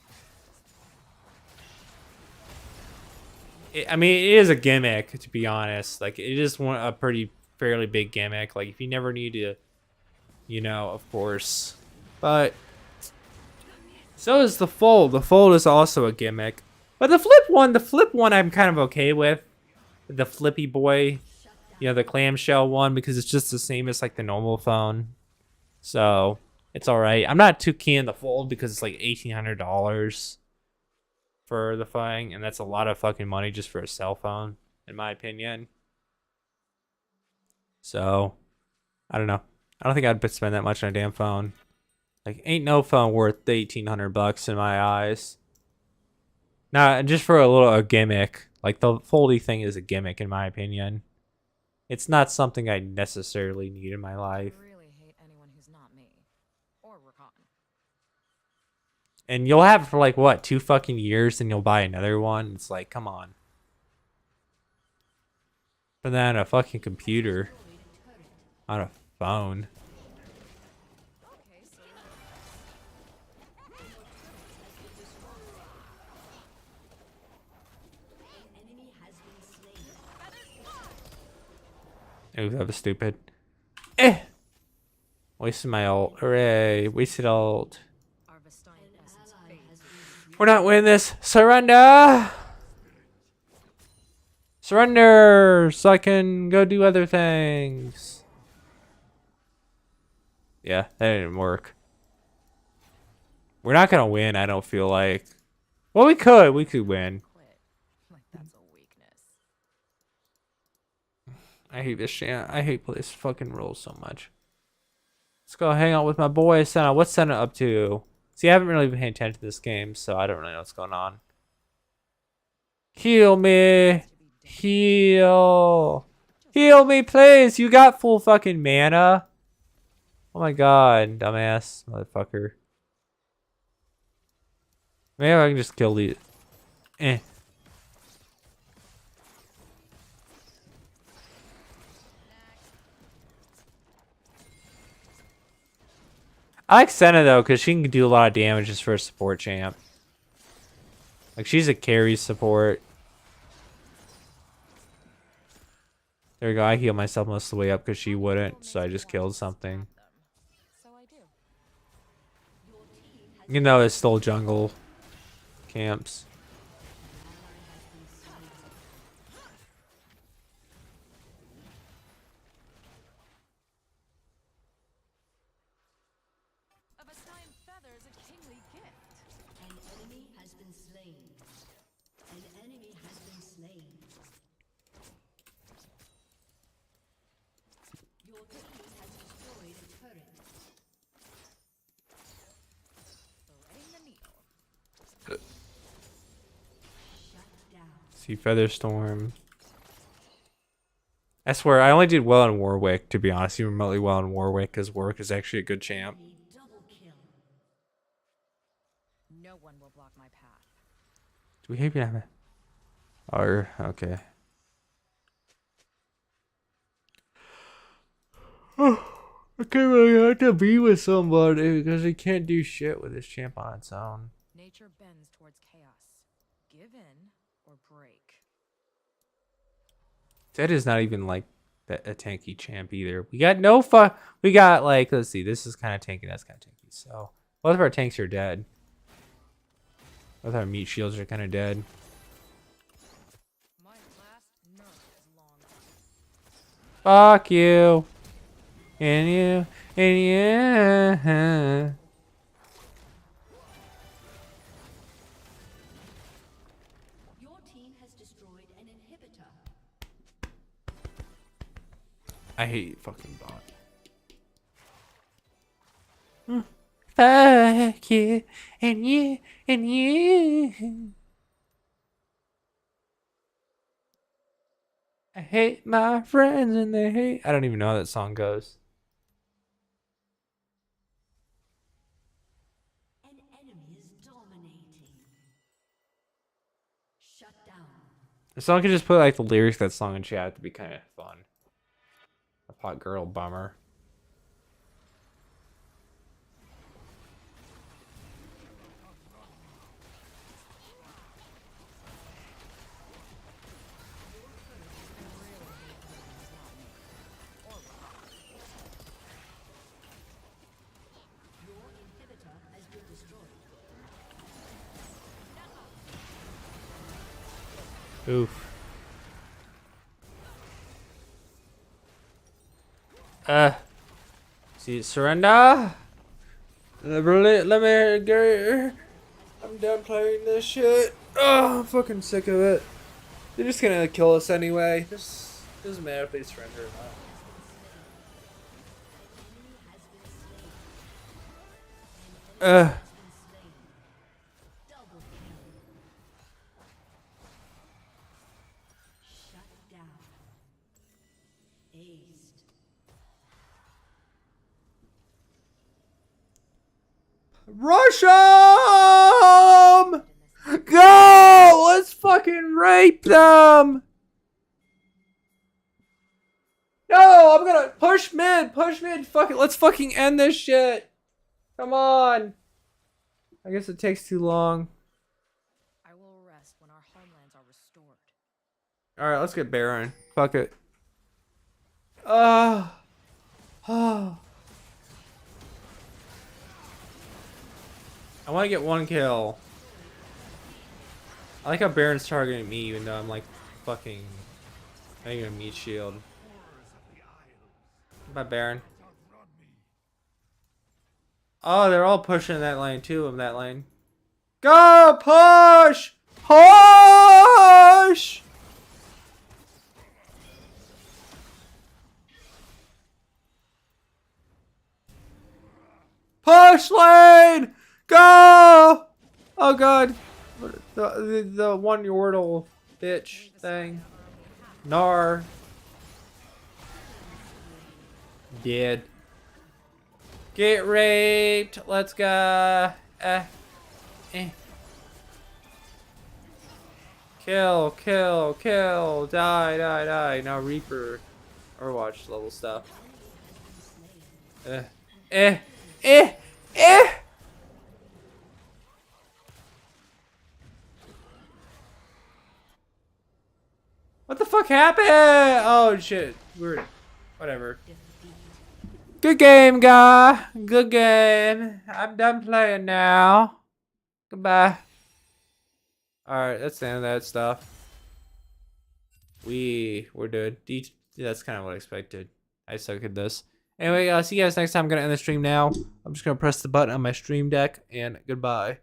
I mean it is a gimmick, to be honest. Like it is a pretty fairly big gimmick. Like if you never need to, you know, of course. But so is the Fold. The Fold is also a gimmick. But the Flip one I'm kind of okay with. The Flippy Boy, you know, the clamshell one, because it's just the same as like the normal phone. So it's all right. I'm not too keen on the Fold because it's like $1,800 for the thing, and that's a lot of fucking money just for a cell phone, in my opinion. So I don't know. I don't think I'd spend that much on a damn phone. Like, ain't no phone worth the $1,800 in my eyes. Nah, just for a gimmick. Like, the foldy thing is a gimmick, in my opinion. It's not something I necessarily need in my life. I really hate anyone who's not me. Or Rakan. And you'll have it for, like, what, 2 fucking years, and you'll buy another one? It's like, come on. For that, a fucking computer. On a phone. Okay, so Ooh, that was stupid. Eh! Wasted my ult. Hooray. Wasted ult. our Vestine essence fades. We're not winning this. Surrender! Surrender! So I can go do other things. Yeah, that didn't work. We're not gonna win, I don't feel like. Well, we could. We could win. Quit. Like that's a weakness. I hate this chant. I hate this fucking rules so much. Let's go hang out with my boy, Senna. What's Senna up to? See, I haven't really been paying attention to this game, so I don't really know what's going on. Heal me. Heal. Heal me, please. You got full fucking mana. Oh my god, dumbass motherfucker. Maybe I can just kill these. Eh. I like Senna though, because she can do a lot of damage just for a support champ. Like, she's a carry support. There we go. I heal myself most of the way up because she wouldn't, so I just killed something. So I do. You know, it's still jungle camps. A Vestine feather is a kingly gift. An enemy has been slain. An enemy has been slain. Your team has destroyed a turret. Threading the needle. Shut down. See, Featherstorm. I swear, I only did well in Warwick, to be honest. Even remotely well in Warwick, because Warwick is actually a good champ. Enemy double kill. No one will block my path. Do we even have it? Or, okay. I can't really have to be with somebody because he can't do shit with his champ on its own. Nature bends towards chaos. Give in or break. Zed is not even like a tanky champ either. We got no fuck. We got like, let's see, this is kind of tanky, that's kind of tanky. So both of our tanks are dead. Both our meat shields are kind of dead. My last nerve is long. Fuck you. And you. And you. Your team has destroyed an inhibitor. I hate fucking bot. Fuck you. And you. And you. I hate my friends and they hate. I don't even know how that song goes. An enemy is dominating. Shut down. The song could just put like the lyrics to that song in chat to be kind of fun. A pot girl bummer. Your inhibitor has been destroyed. Oof. See, surrender. Let me go. I'm done playing this shit. Oh, I'm fucking sick of it. They're just gonna kill us anyway. This doesn't matter if they surrender or not. Ugh. Double kill. Shut down. Aced. Rush 'em! Go! Let's fucking rape them! No, I'm gonna push mid, fuck it, let's fucking end this shit. Come on. I guess it takes too long. I will rest when our homelands are restored. Alright, let's get Baron. Fuck it. Oh. I wanna get one kill. I like how Baron's targeting me even though I'm like fucking not even a meat shield. Bye, Baron. Oh, they're all pushing that lane too. In that lane. Go push! Push! Push lane! Go! Oh god. The one Yordle bitch thing. Nar. Dead. Get raped. Let's go. Kill, kill, kill. Die, die, die. Now Reaper. Overwatch level stuff. What the fuck happened? Oh shit. Weird. Whatever. Good game, guy. Good game. I'm done playing now. Goodbye. Alright, that's the end of that stuff. We're good. That's kind of what I expected. I suck at this. Anyway, see you guys next time. I'm going to end the stream now. I'm just going to press the button on my stream deck, and goodbye.